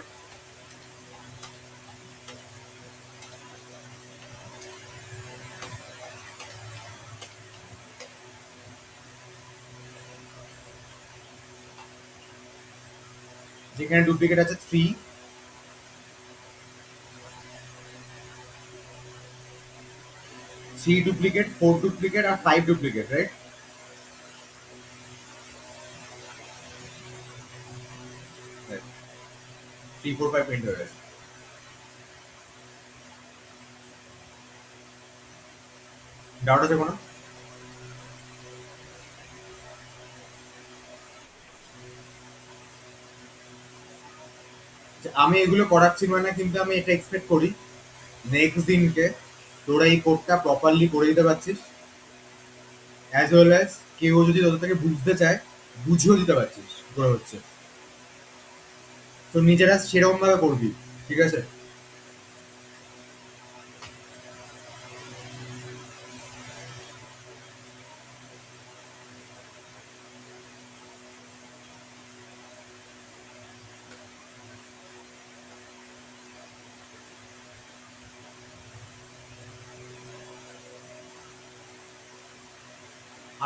যেখানে ডুপ্লিকেট আছে 3, 3 ডুপ্লিকেট, 4 ডুপ্লিকেট আর 5 ডুপ্লিকেট, রাইট? 3 4 5 প্রিন্ট হয়ে গেছে। ডাউট আছে কোনো? যে আমি এগুলো করাচ্ছি মানে কিন্তু আমি এটা এক্সপেক্ট করি নেক্সট দিনকে তোরা এই কোডটা প্রপারলি করে দিতে পারছিস, অ্যাজ ওয়েল অ্যাজ কেউ যদি তোদের থেকে বুঝতে চায় বুঝিয়েও দিতে পারছিস কি করে হচ্ছে। তো নিজেরা সেরকম ভাবে করবি, ঠিক আছে?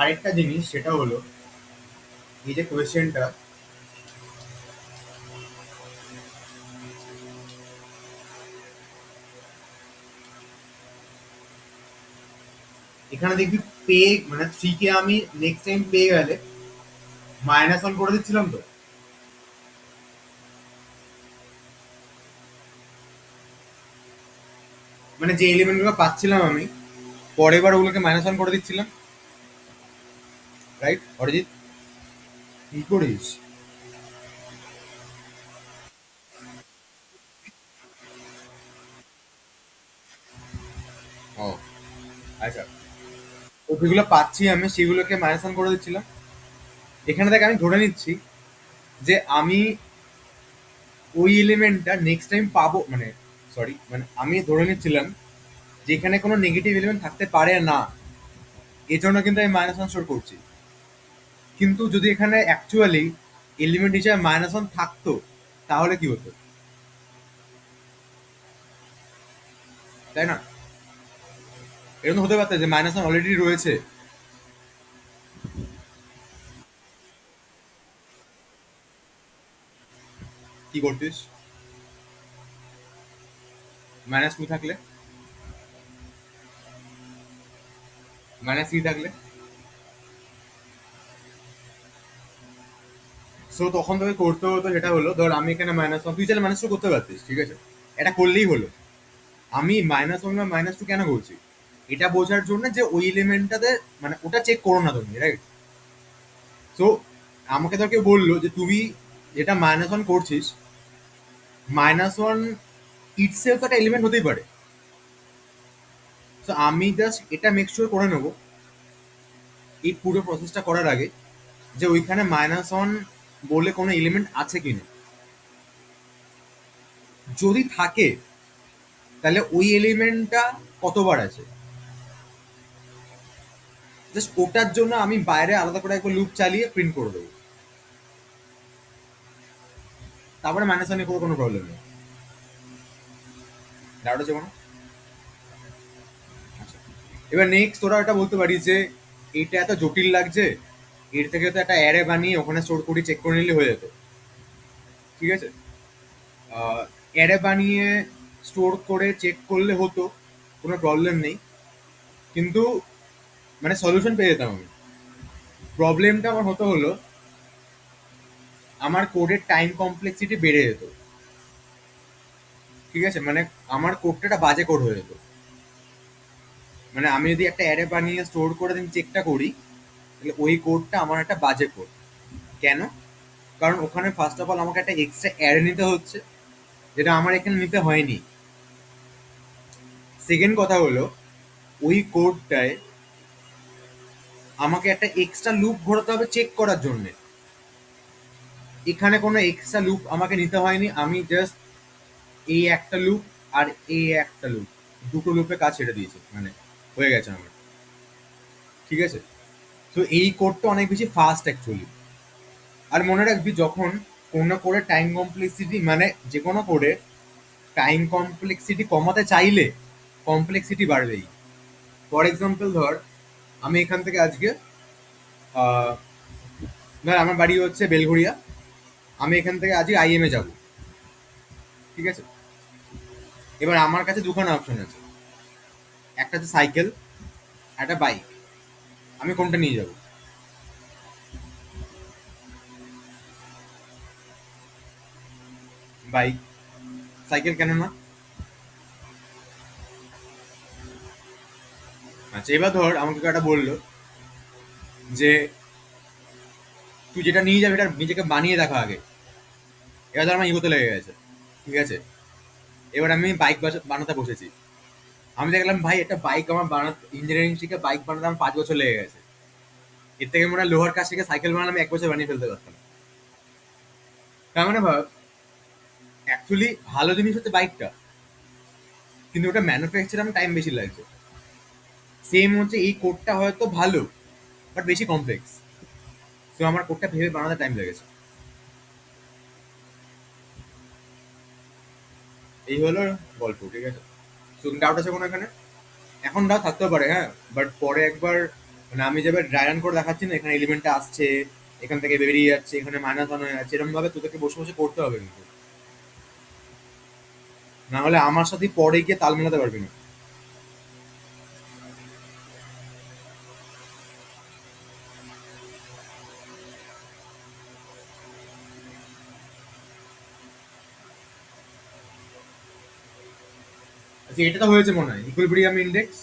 আরেকটা জিনিস সেটা হলো এই যে কোয়েশ্চেনটা, এখানে দেখবি পে মানে 3 কে আমি নেক্সট টাইম পেয়ে গেলে -1 করে দিচ্ছিলাম তো। মানে যে এলিমেন্টগুলো পাচ্ছিলাম আমি পরের বার ওগুলোকে -1 করে দিচ্ছিলাম, রাইট অরিজিৎ? কি করিস? ও আচ্ছা। তো যেগুলো পাচ্ছি আমি সেগুলোকে -1 করে দিচ্ছিলাম। এখানে দেখ আমি ধরে নিচ্ছি যে আমি ওই এলিমেন্টটা নেক্সট টাইম পাবো, মানে সরি মানে আমি ধরে নিচ্ছিলাম যে এখানে কোনো নেগেটিভ এলিমেন্ট থাকতে পারে না, এজন্য কিন্তু আমি -1 স্টোর করছি। কিন্তু যদি এখানে অ্যাকচুয়ালি এলিমেন্ট হিসেবে -1 থাকতো তাহলে কি হতো, তাই না? এরকম তো হতে পারতো যে -1 অলরেডি রয়েছে। কি করতিস -2 থাকলে, -3 থাকলে? সো তখন তোকে করতে হতো যেটা হলো ধর আমি এখানে -1, তুই চাইলে -2 করতে পারতিস, ঠিক আছে, এটা করলেই হলো। আমি -1 বা -2 কেন করছি, এটা বোঝার জন্য যে ওই এলিমেন্টটাতে মানে ওটা চেক করো না তুমি, রাইট? সো আমাকে ধর কেউ বললো যে তুমি যেটা -1 করছিস, -1 ইটসেলফ একটা এলিমেন্ট হতেই পারে। সো আমি জাস্ট এটা মেক শিওর করে নেবো এই পুরো প্রসেসটা করার আগে যে ওইখানে -1 বলে কোনো এলিমেন্ট আছে কিনা। যদি থাকে তাহলে ওই এলিমেন্টটা কতবার আছে, জাস্ট ওটার জন্য আমি বাইরে আলাদা করে একবার লুপ চালিয়ে প্রিন্ট করে দেবো। তারপরে -1 করে কোনো প্রবলেম নেই। ডাউট আছে কোনো? আচ্ছা, এবার নেক্সট তোরা এটা বলতে পারিস যে এটা এত জটিল লাগছে, এর থেকে তো একটা অ্যারে বানিয়ে ওখানে স্টোর করি চেক করে নিলে হয়ে যেত, ঠিক আছে? অ্যারে বানিয়ে স্টোর করে চেক করলে হতো, কোনো প্রবলেম নেই, কিন্তু মানে সলিউশন পেয়ে যেতাম আমি। প্রবলেমটা আমার হতো হলো আমার কোডের টাইম কমপ্লেক্সিটি বেড়ে যেত, ঠিক আছে, মানে আমার কোডটা একটা বাজে কোড হয়ে যেত। মানে আমি যদি একটা অ্যারে বানিয়ে স্টোর করে চেকটা করি, তাহলে ওই কোডটা আমার একটা বাজে কোড। কেন? কারণ ওখানে ফার্স্ট অফ অল আমাকে একটা এক্সট্রা অ্যারে নিতে হচ্ছে, যেটা আমার এখানে নিতে হয়নি। সেকেন্ড কথা হলো, ওই কোডটায় আমাকে একটা এক্সট্রা লুপ ঘোরাতে হবে চেক করার জন্য। এখানে কোনো এক্সট্রা লুপ আমাকে নিতে হয়নি, আমি জাস্ট এই একটা লুপ আর এই একটা লুপ, দুটো লুপে কাজ ছেড়ে দিয়েছি, মানে হয়ে গেছে আমার। ঠিক আছে? তো এই কোডটা অনেক বেশি ফাস্ট অ্যাকচুয়ালি। আর মনে রাখবি, যখন কোনো কোডে টাইম কমপ্লেক্সিটি, মানে যে কোনো কোডে টাইম কমপ্লেক্সিটি কমাতে চাইলে কমপ্লেক্সিটি বাড়বেই। ফর এক্সাম্পল ধর, আমি এখান থেকে আজকে আহ, ধর আমার বাড়ি হচ্ছে বেলঘড়িয়া, আমি এখান থেকে আজকে আইএমএ যাব। ঠিক আছে? এবার আমার কাছে দুখানা অপশন আছে, একটা হচ্ছে সাইকেল, একটা বাইক। আমি কোনটা নিয়ে যাব? বাইক। সাইকেল কেন না? আচ্ছা, এবার ধর আমাকে কেউ একটা বললো যে তুই যেটা নিয়ে যাবি এটা নিজেকে বানিয়ে দেখা আগে। এবার ধর আমার ইগোতে লেগে গেছে। ঠিক আছে? এবার আমি বাইক বানাতে বসেছি। আমি দেখলাম ভাই একটা বাইক আমার বানাতে, ইঞ্জিনিয়ারিং শিখে বাইক বানাতে আমার 5 বছর লেগে গেছে। এর থেকে মনে হয় লোহার কাজ শিখে সাইকেল বানালে আমি 1 বছর বানিয়ে ফেলতে পারতাম। তার মানে ভাব, অ্যাকচুয়ালি ভালো জিনিস হচ্ছে বাইকটা, কিন্তু ওটা ম্যানুফ্যাকচার আমার টাইম বেশি লাগছে। সেম হচ্ছে এই কোডটা হয়তো ভালো, বাট বেশি কমপ্লেক্স। তো আমার কোডটা ভেবে বানাতে টাইম লেগেছে। এই হলো গল্প। ঠিক আছে? তো ডাউট আছে কোনো এখানে? এখন ডাউট থাকতেও পারে, হ্যাঁ, বাট পরে একবার, মানে আমি যেবার ড্রাই রান করে দেখাচ্ছি না, এখানে এলিমেন্টটা আসছে, এখান থেকে বেরিয়ে যাচ্ছে, এখানে মাইনাস ওয়ান হয়ে যাচ্ছে, এরকম ভাবে তোদেরকে বসে বসে করতে হবে কিন্তু, না হলে আমার সাথে পরে গিয়ে তাল মেলাতে পারবি না। আচ্ছা, এটা তো হয়েছে মনে হয় ইকুইলিব্রিয়াম ইন্ডেক্স।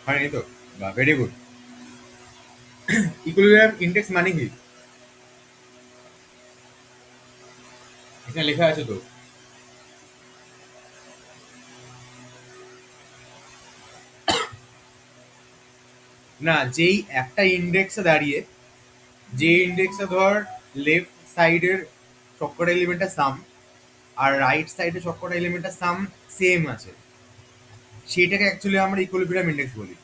হয়নি তো? বা ভেরি গুড। ইকুইলিব্রিয়াম ইন্ডেক্স মানে কি? এখানে লেখা আছে তো। না, যেই একটা ইন্ডেক্সে দাঁড়িয়ে, যে ইন্ডেক্সে ধর লেফট সাইডের সবকটা এলিমেন্টের সাম আর রাইট সাইডে সবকটা এলিমেন্টের সাম সেম আছে, সেইটাকে অ্যাকচুয়ালি আমরা ইকুইলিব্রিয়াম ইন্ডেক্স বলি।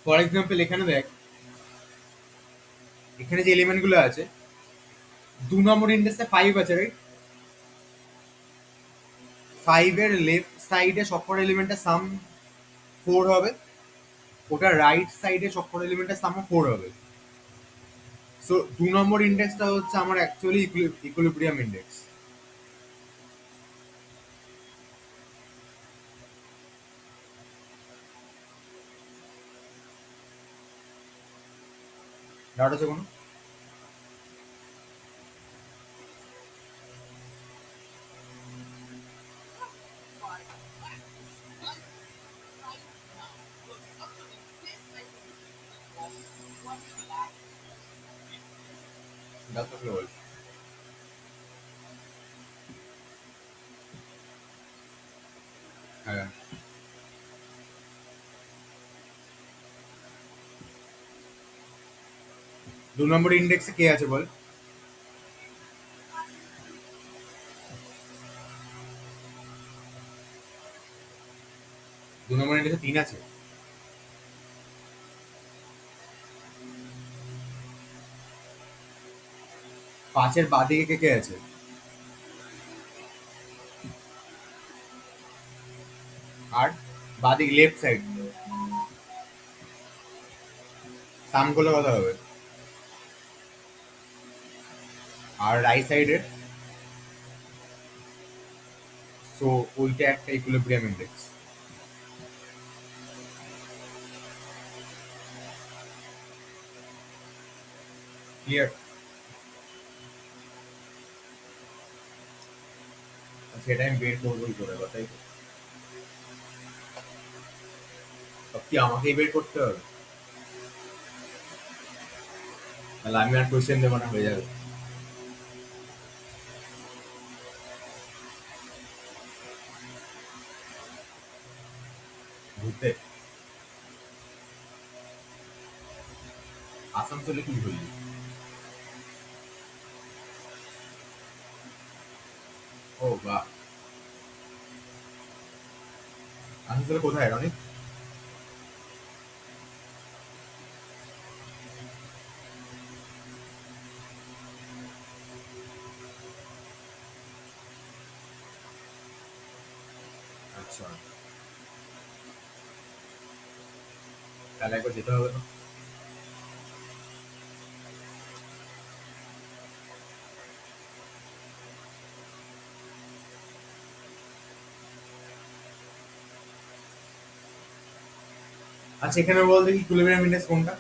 ফর এক্সাম্পল এখানে দেখ, এখানে যে এলিমেন্ট গুলো আছে, 2 নম্বর ইন্ডেক্সে 5 আছে, রাইট? 5 এর লেফট সাইডে সবকটা এলিমেন্টের সাম 4 হবে, ওটা রাইট সাইডে সবকটা এলিমেন্টের সামও 4 হবে। সো 2 নম্বর ইন্ডেক্সটা হচ্ছে আমার অ্যাকচুয়ালি ইকুইলিব্রিয়াম ইন্ডেক্স। ডাউট আছে কোনো? ডাউট থাকলে বল। হ্যাঁ। 2 নম্বর ইন্ডেক্সে কে আছে বল? 2 নম্বর ইন্ডেক্সে 3 আছে। 5-এর বাদিকে কে কে আছে? আর বাদিক লেফট সাইড সাম করলে কথা হবে। আর রাইট সাইডের, সো ওইটা একটা ইকুইলিব্রিয়াম ইন্ডেক্স। ক্লিয়ার? সেটা আমি বের করবোই করে, কথাই তো। সব কি আমাকেই বের করতে হবে? তাহলে আমি আর কোয়েশ্চেন দেবো না, হয়ে যাবে। ঘুরতে? আসানসোলে কি ঘুরলি? ও বাহ। আসানসোলে কোথায় রনি? আচ্ছা, তাহলে একবার যেতে হবে না? আচ্ছা, এখানে বল দেখি ইকুইলিব্রিয়াম ইন্ডেক্স কোনটা?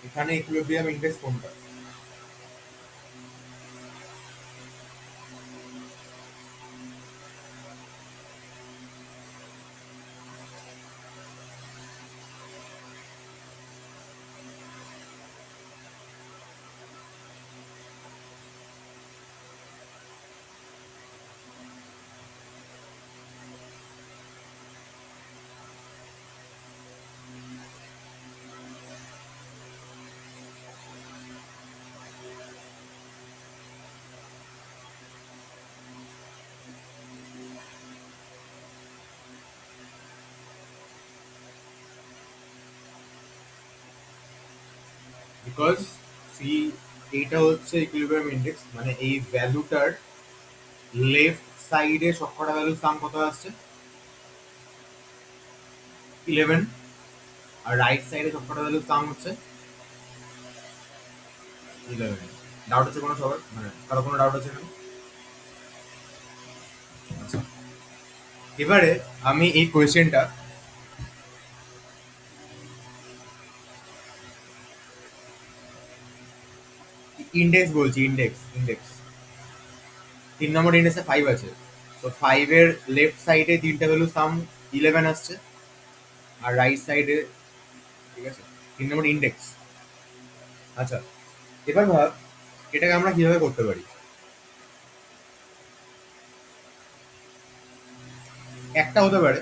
এখানে ইকুইলিব্রিয়াম ইন্ডেক্স কোনটা? বিকজ সি, এইটা হচ্ছে ইকুইলিব্রিয়াম ইন্ডেক্স, মানে এই ভ্যালুটার লেফট সাইডে সবকটা ভ্যালুর সাম কত আসছে? 11। আর রাইট সাইডে সবকটা ভ্যালুর সাম হচ্ছে 11। ডাউট আছে কোনো সবার, মানে কারো কোনো ডাউট আছে এখানে? আচ্ছা, এবারে আমি এই কোয়েশ্চেনটা ইন্ডেক্স বলছি, ইন্ডেক্স ইন্ডেক্স 3 নম্বর ইন্ডেক্সে 5 আছে। তো 5-এর লেফট সাইডে তিনটা ভ্যালু সাম 11 আসছে, আর রাইট সাইডে, ঠিক আছে, 3 নম্বর ইন্ডেক্স। আচ্ছা, এবার ভাব এটাকে আমরা কিভাবে করতে পারি। একটা হতে পারে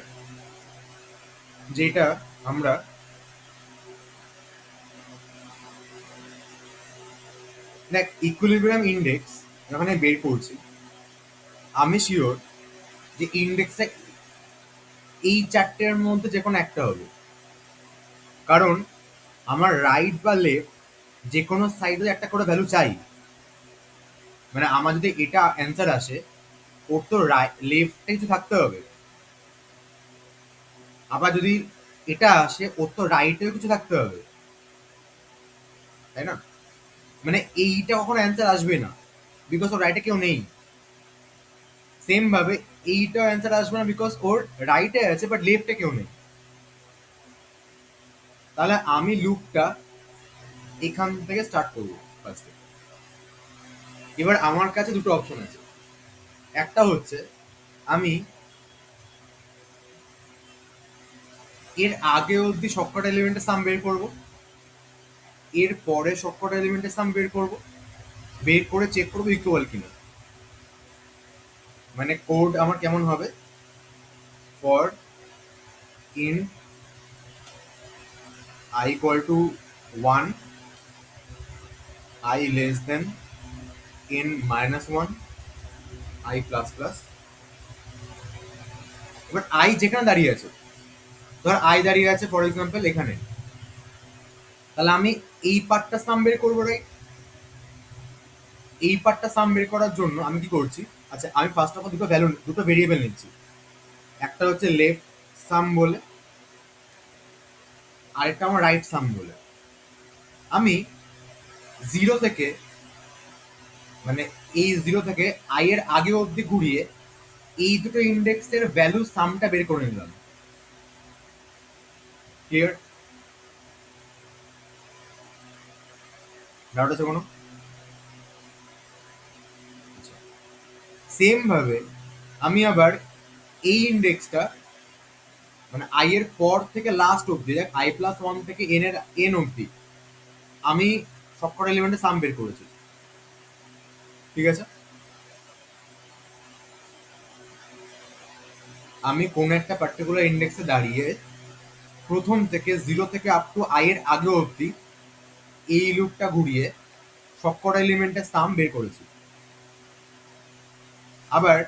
যেটা আমরা দেখ, ইকুইলিব্রিয়াম ইন্ডেক্স যখন আমি বের করছি, আমি শিওর যে ইন্ডেক্সটা এই চারটের মধ্যে যে কোনো একটা হবে। কারণ আমার রাইট বা লেফট যে কোনো সাইডে একটা করে ভ্যালু চাই। মানে আমার যদি এটা অ্যান্সার আসে, ওর তো লেফটে কিছু থাকতে হবে। আবার যদি এটা আসে, ওর তো রাইটেও কিছু থাকতে হবে, তাই না? মানে এইটা কখনো অ্যান্সার আসবে না, বিকজ ওর রাইটে কেউ নেই। সেম ভাবে এইটাও অ্যান্সার আসবে না, বিকজ ওর রাইটে আছে বাট লেফটে কেউ নেই। তাহলে আমি লুপটা এখান থেকে স্টার্ট করবো ফার্স্টে। এবার আমার কাছে দুটো অপশন আছে। একটা হচ্ছে আমি এর আগে অবধি সবকটা এলিমেন্টের সাম বের করব, এর পরে সবকটা এলিমেন্টের সাম বের করব, বের করে চেক করবো ইকুয়াল কিনা। মানে কোড আমার কেমন হবে, for in I equal to 1, I less than n minus 1, I plus plus। এবার I যেখানে দাঁড়িয়ে আছে, ধর I দাঁড়িয়ে আছে ফর এক্সাম্পল এখানে, তাহলে আমি এই পার্টটা সাম বের করবো, রাইট? এই পার্টটা সাম বের করার জন্য আমি কি করছি, আচ্ছা আমি ফার্স্ট অফ অল দুটো ভেরিয়েবল নিচ্ছি। একটা হচ্ছে লেফট সাম বলে, আরেকটা আমার রাইট সাম বলে। আমি জিরো থেকে, মানে এই জিরো থেকে আই এর আগে অবধি ঘুরিয়ে এই দুটো ইন্ডেক্সের ভ্যালু সামটা বের করে নিলাম। ক্লিয়ার? ডাউট আছে কোনো? সেম ভাবে আমি আবার এই ইন্ডেক্সটা, মানে আই এর পর থেকে লাস্ট অবধি, দেখ আই প্লাস ওয়ান থেকে এন এর এন অবধি আমি সবকটা এলিমেন্টের সাম বের করেছি। ঠিক আছে? আমি কোন একটা পার্টিকুলার ইন্ডেক্সে দাঁড়িয়ে প্রথম থেকে জিরো থেকে আপ টু আই এর আগে অবধি এই লুপটা ঘুরিয়ে সবকটা এলিমেন্টের সাম বের করেছি। আবার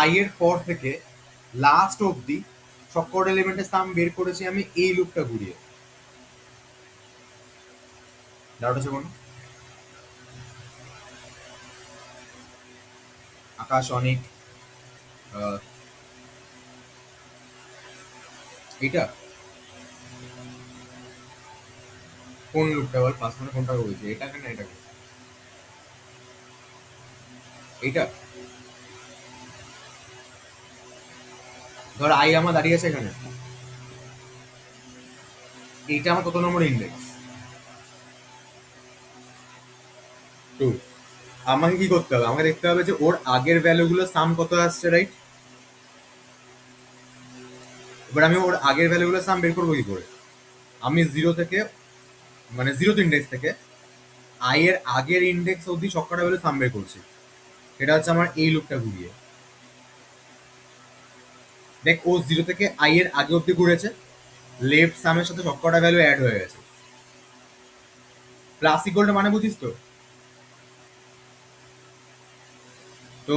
আই এর পর থেকে লাস্ট অবধি সবকটা এলিমেন্টের সাম বের করেছি আমি এই লুপটা ঘুরিয়ে। ডাউট আছে কোনো? আকাশ, অনেক, এটা কোন লুকটা বল? ফার্স্ট মানে কোনটা বলছি, এটা কেন এটা কেন? এইটা ধর আই আমার দাঁড়িয়ে আছে এখানে, এইটা আমার কত নম্বর ইন্ডেক্স? 2। আমাকে কি করতে হবে? আমাকে দেখতে হবে যে ওর আগের ভ্যালুগুলো সাম কত আসছে, রাইট? এবার আমি ওর আগের ভ্যালুগুলো সাম বের করবো কি করে? আমি জিরো থেকে, মানে জিরোথ ইন্ডেক্স থেকে আই এর আগের ইন্ডেক্স অবধি সবকটা ভ্যালু সাম বের করছি। সেটা হচ্ছে আমার এই লুপটা ঘুরিয়ে। দেখ ও জিরো থেকে আই এর আগে অবধি ঘুরেছে, লেফট সামের সাথে সবকটা ভ্যালু অ্যাড হয়ে গেছে। প্লাস ইকুয়ালটা মানে বুঝিস তো? তো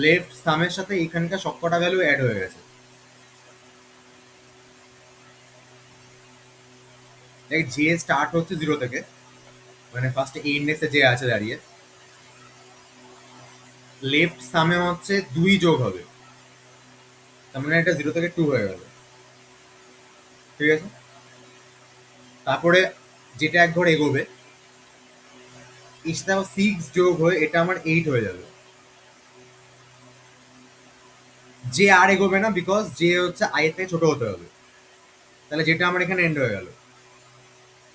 লেফট সামের সাথে এখানকার সবকটা ভ্যালু অ্যাড হয়ে গেছে। দেখ যে স্টার্ট হচ্ছে জিরো থেকে, মানে ফার্স্টে এই ইন্ডেক্সে যে আছে দাঁড়িয়ে, লেফট সামে হচ্ছে 2 যোগ হবে, তার মানে এটা জিরো থেকে 2 হয়ে গেল। ঠিক আছে? তারপরে যেটা এক ঘর এগোবে, এর সাথে আবার 6 যোগ হয়ে এটা আমার 8 হয়ে যাবে। যে আর এগোবে না, বিকজ যে হচ্ছে আই এর থেকে ছোট হতে হবে। তাহলে যেটা আমার এখানে এন্ড হয়ে গেল।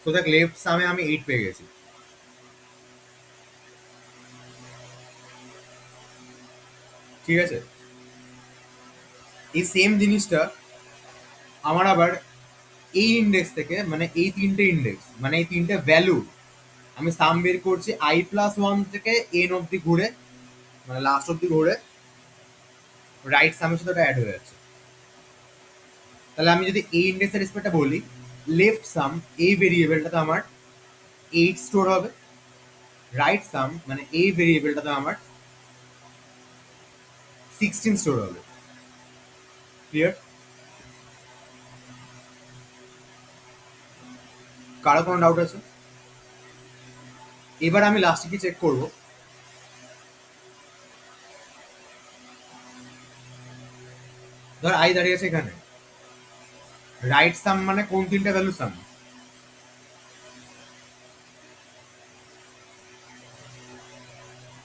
তো দেখ লেফট সামে আমি 8 পেয়ে গেছি। ঠিক আছে? এই সেম জিনিসটা আমার আবার এই ইন্ডেক্স থেকে, মানে এই তিনটে ইন্ডেক্স, মানে এই তিনটে ভ্যালু আমি সাম বের করছি আই প্লাস ওয়ান থেকে এন অব্দি ঘুরে, মানে লাস্ট অব্দি ঘুরে রাইট সামের সাথে ওটা অ্যাড হয়ে যাচ্ছে। তাহলে আমি যদি এই ইন্ডেক্সের রেসপেক্টটা বলি, লেফট সাম এই ভেরিয়েবলটাতে আমার 8 স্টোর হবে, রাইট সাম মানে এই ভেরিয়েবলটাতে আমার 16 স্টোর হবে। ক্লিয়ার? কারো কোনো ডাউট আছে? এবার আমি লাস্টে কি চেক করব, ধর আই দাঁড়িয়ে আছে এখানে, রাইট সাম মানে কোন তিনটা ভ্যালু সাম?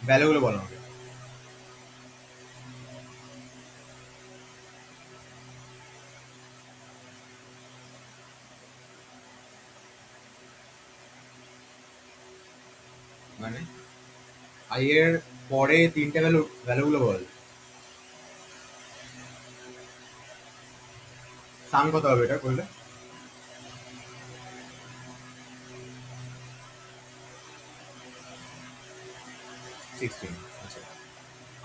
ভ্যালুগুলো বলো আমাকে। মানে আই এর পরে তিনটে ভ্যালুগুলো বল। সাম কত হবে এটা করলে? 16। আচ্ছা,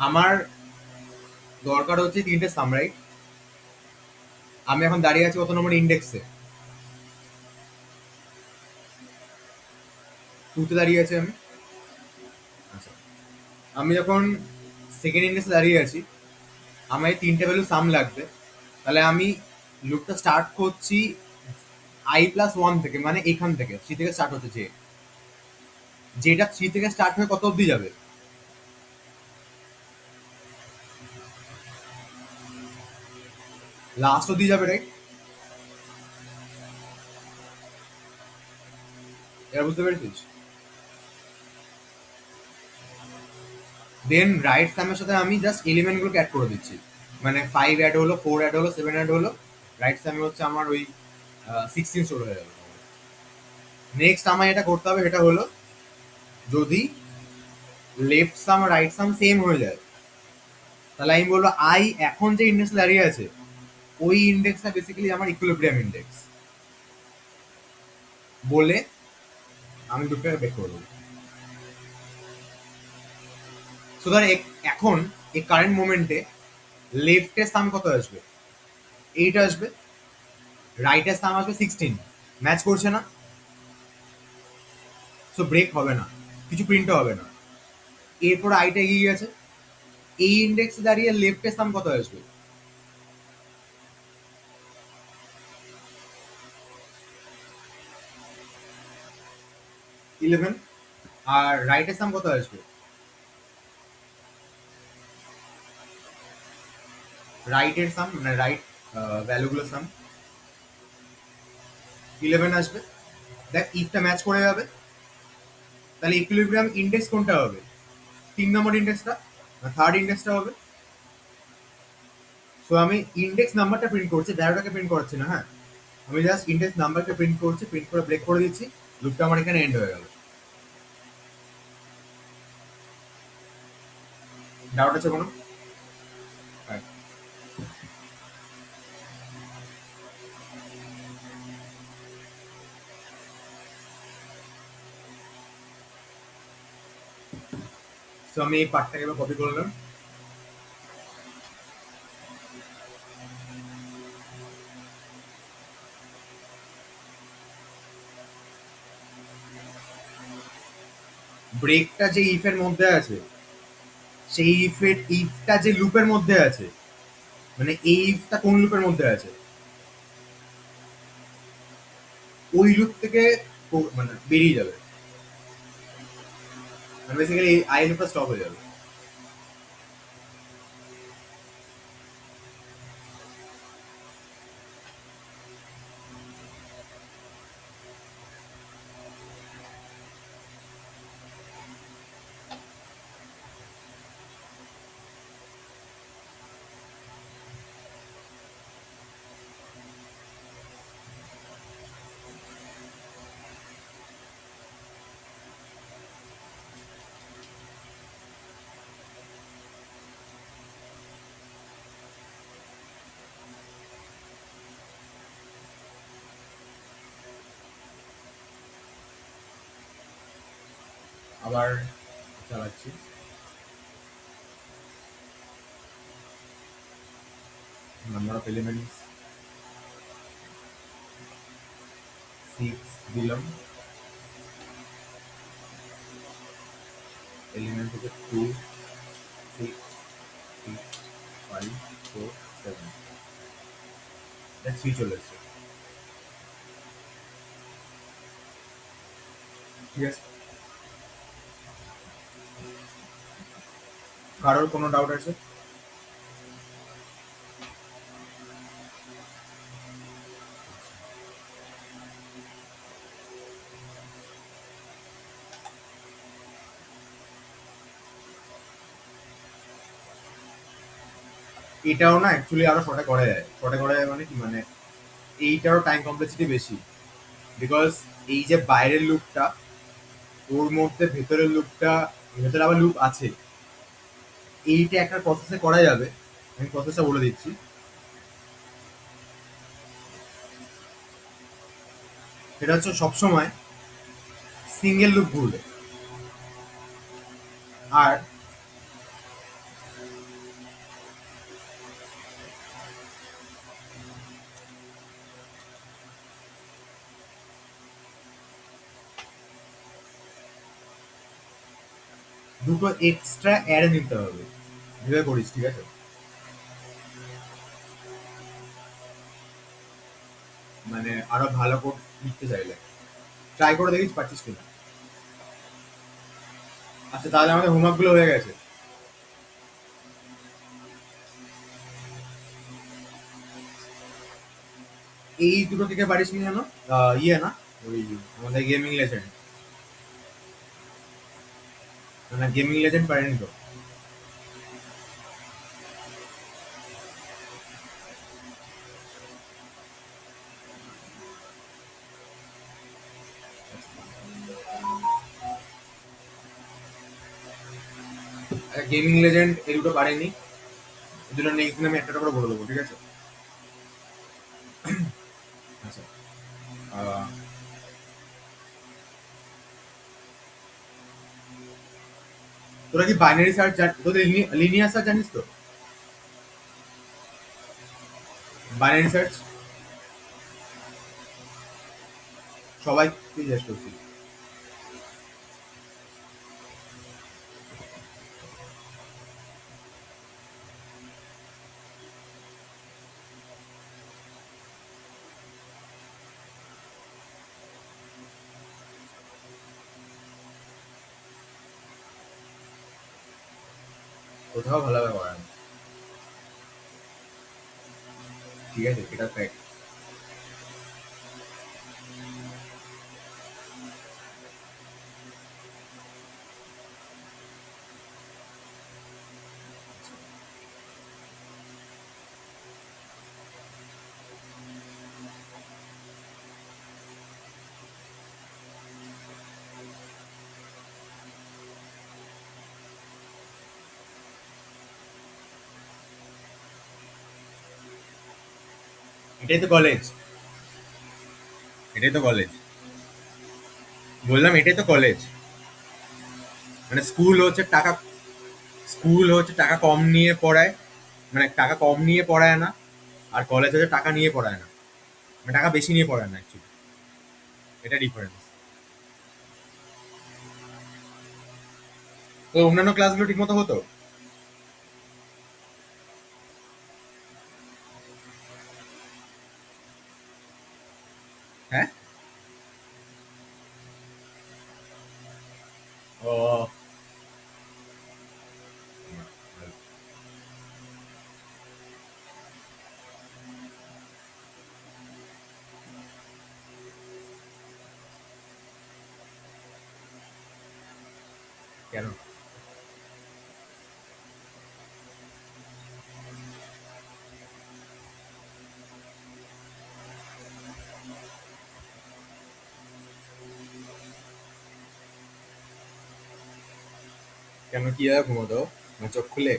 আমার দরকার হচ্ছে তিনটে সাম, রাইট? আমি এখন দাঁড়িয়ে আছি কত নম্বর ইন্ডেক্সে? 2 তে দাঁড়িয়ে আছি আমি। আচ্ছা, আমি যখন সেকেন্ড ইন্ডেক্সে দাঁড়িয়ে আছি, আমার এই তিনটে ভ্যালু সাম লাগবে। তাহলে আমি লুপটা স্টার্ট করছি আই প্লাস ওয়ান থেকে, মানে এখান থেকে থ্রি থেকে স্টার্ট হচ্ছে, যে যেটা থ্রি থেকে স্টার্ট হয়ে কত অবধি যাবে? লাস্ট অব্দি যাবে, রাইট? এবার বুঝতে পেরেছিস? দেন রাইট সামের সাথে আমি জাস্ট এলিমেন্ট গুলোকে অ্যাড করে দিচ্ছি, মানে 5 অ্যাড হলো, 4 অ্যাড হলো, 7 অ্যাড হলো, রাইট সামে হচ্ছে আমার ওই 16 স্টোর হয়ে গেল। নেক্সট আমার এটা করতে হবে, এটা হলো যদি লেফট সাম রাইট সাম সেম হয়ে যায়, তাহলে আমি বলবো আই এখন যে ইন্ডেক্স দাঁড়িয়ে আছে ওই ইন্ডেক্সটা বেসিক্যালি আমার ইকুইলিব্রিয়াম ইন্ডেক্স বলে আমি দুটোকে বের করে দেবো। সো ধর এখন এই কারেন্ট মোমেন্টে লেফটের সাম কত আসবে? 8 আসবে, রাইটের সাম আসবে 16। ম্যাচ করছে না? সো ব্রেক হবে না, কিছু প্রিন্টও হবে না। এরপর আইটা এগিয়ে গেছে, এই ইন্ডেক্সে দাঁড়িয়ে লেফটের সাম কত আসবে? 11। আর রাইটের সাম কত আসবে? রাইটের সাম মানে রাইট ভ্যালুগুলোর সাম 11 আসবে। দেখ ইফটা ম্যাচ করে যাবে, তাহলে ইকুইলিব্রিয়াম ইন্ডেক্স কোনটা হবে? 3 নম্বর ইন্ডেক্সটা না থার্ড ইন্ডেক্সটা হবে? সো আমি ইন্ডেক্স নাম্বারটা প্রিন্ট করছি, ভ্যালুটাকে প্রিন্ট করছি না, হ্যাঁ, আমি জাস্ট ইন্ডেক্স নাম্বারকে প্রিন্ট করছি, প্রিন্ট করে ব্রেক করে দিচ্ছি, লুপটা আমার এখানে এন্ড হয়ে গেল। ডাউট আছে কোনো? সো আমি এই পার্টটাকে এবার কপি করলাম। ব্রেকটা যে ইফের মধ্যে আছে, সেই ইফটা যে লুপের মধ্যে আছে, মানে এই ইফটা কোন লুপের মধ্যে আছে, ওই লুপ থেকে মানে বেরিয়ে যাবে, মানে বেসিক্যালি আই লুপটা স্টপ হয়ে যাবে। আবার চালাচ্ছি। নাম্বার অফ এলিমেন্টস 6 দিলাম, এলিমেন্ট থেকে 2, 6, 8, 5, 4, 7, 3 চলে এসছে। ঠিক আছে, কারোর কোনো ডাউট আছে? এটাও না অ্যাকচুয়ালি আরো শর্টে করা যায়, শর্টে করা যায় মানে কি, মানে এইটারও টাইম কমপ্লেক্সিটি বেশি, বিকজ এই যে বাইরের লুপটা, ওর মধ্যে ভেতরের লুপটা, ভেতরে আবার লুপ আছে, এইটা একটা প্রসেসে করা যাবে। আমি প্রসেসটা বলে দিচ্ছি। সেটা হচ্ছে সবসময় সিঙ্গেল লুপ ঘুরবে, আর দুটো এক্সট্রা অ্যারে নিতে হবে। ভেবে করিস, ঠিক আছে? মানে আরো ভালো কোড লিখতে চাইলে ট্রাই করে দেখিস পারছিস কিনা। আচ্ছা, তাহলে আমাদের হোমওয়ার্ক গুলো হয়ে গেছে। এই দুটো থেকে পারিস নি জানো? ইয়ে না, ওই আমাদের গেমিং লেজেন্ড, না গেমিং লেজেন্ড পারেনি তো। গেমিং লেজেন্ড এই দুটো পারেনি, এই দুটো নেক্সট দিন আমি একটা করে বলে দেবো, ঠিক আছে? আচ্ছা, আহ, তোরা কি বাইনারি সার্চ, তোদের লিনিয়ার সার্চ জানিস তো? বাইনারি সার্চ সবাই জিজ্ঞেস করছি। কোথাও ভালোভাবে করা না, ঠিক আছে, এটা ফ্যাক্ট। এটাই তো কলেজ, এটাই তো কলেজ, বললাম এটাই তো কলেজ। মানে স্কুল হচ্ছে টাকা কম নিয়ে পড়ায়, মানে টাকা কম নিয়ে পড়ায় না, আর কলেজ হচ্ছে টাকা নিয়ে পড়ায় না, মানে টাকা বেশি নিয়ে পড়ায় না অ্যাকচুয়ালি, এটা ডিফারেন্স। তো অন্যান্য ক্লাসগুলো ঠিক মতো হতো? হ্যাঁ। ও, কেন? কেন কি আর ঘুমোতো, মানে চোখ খুলে?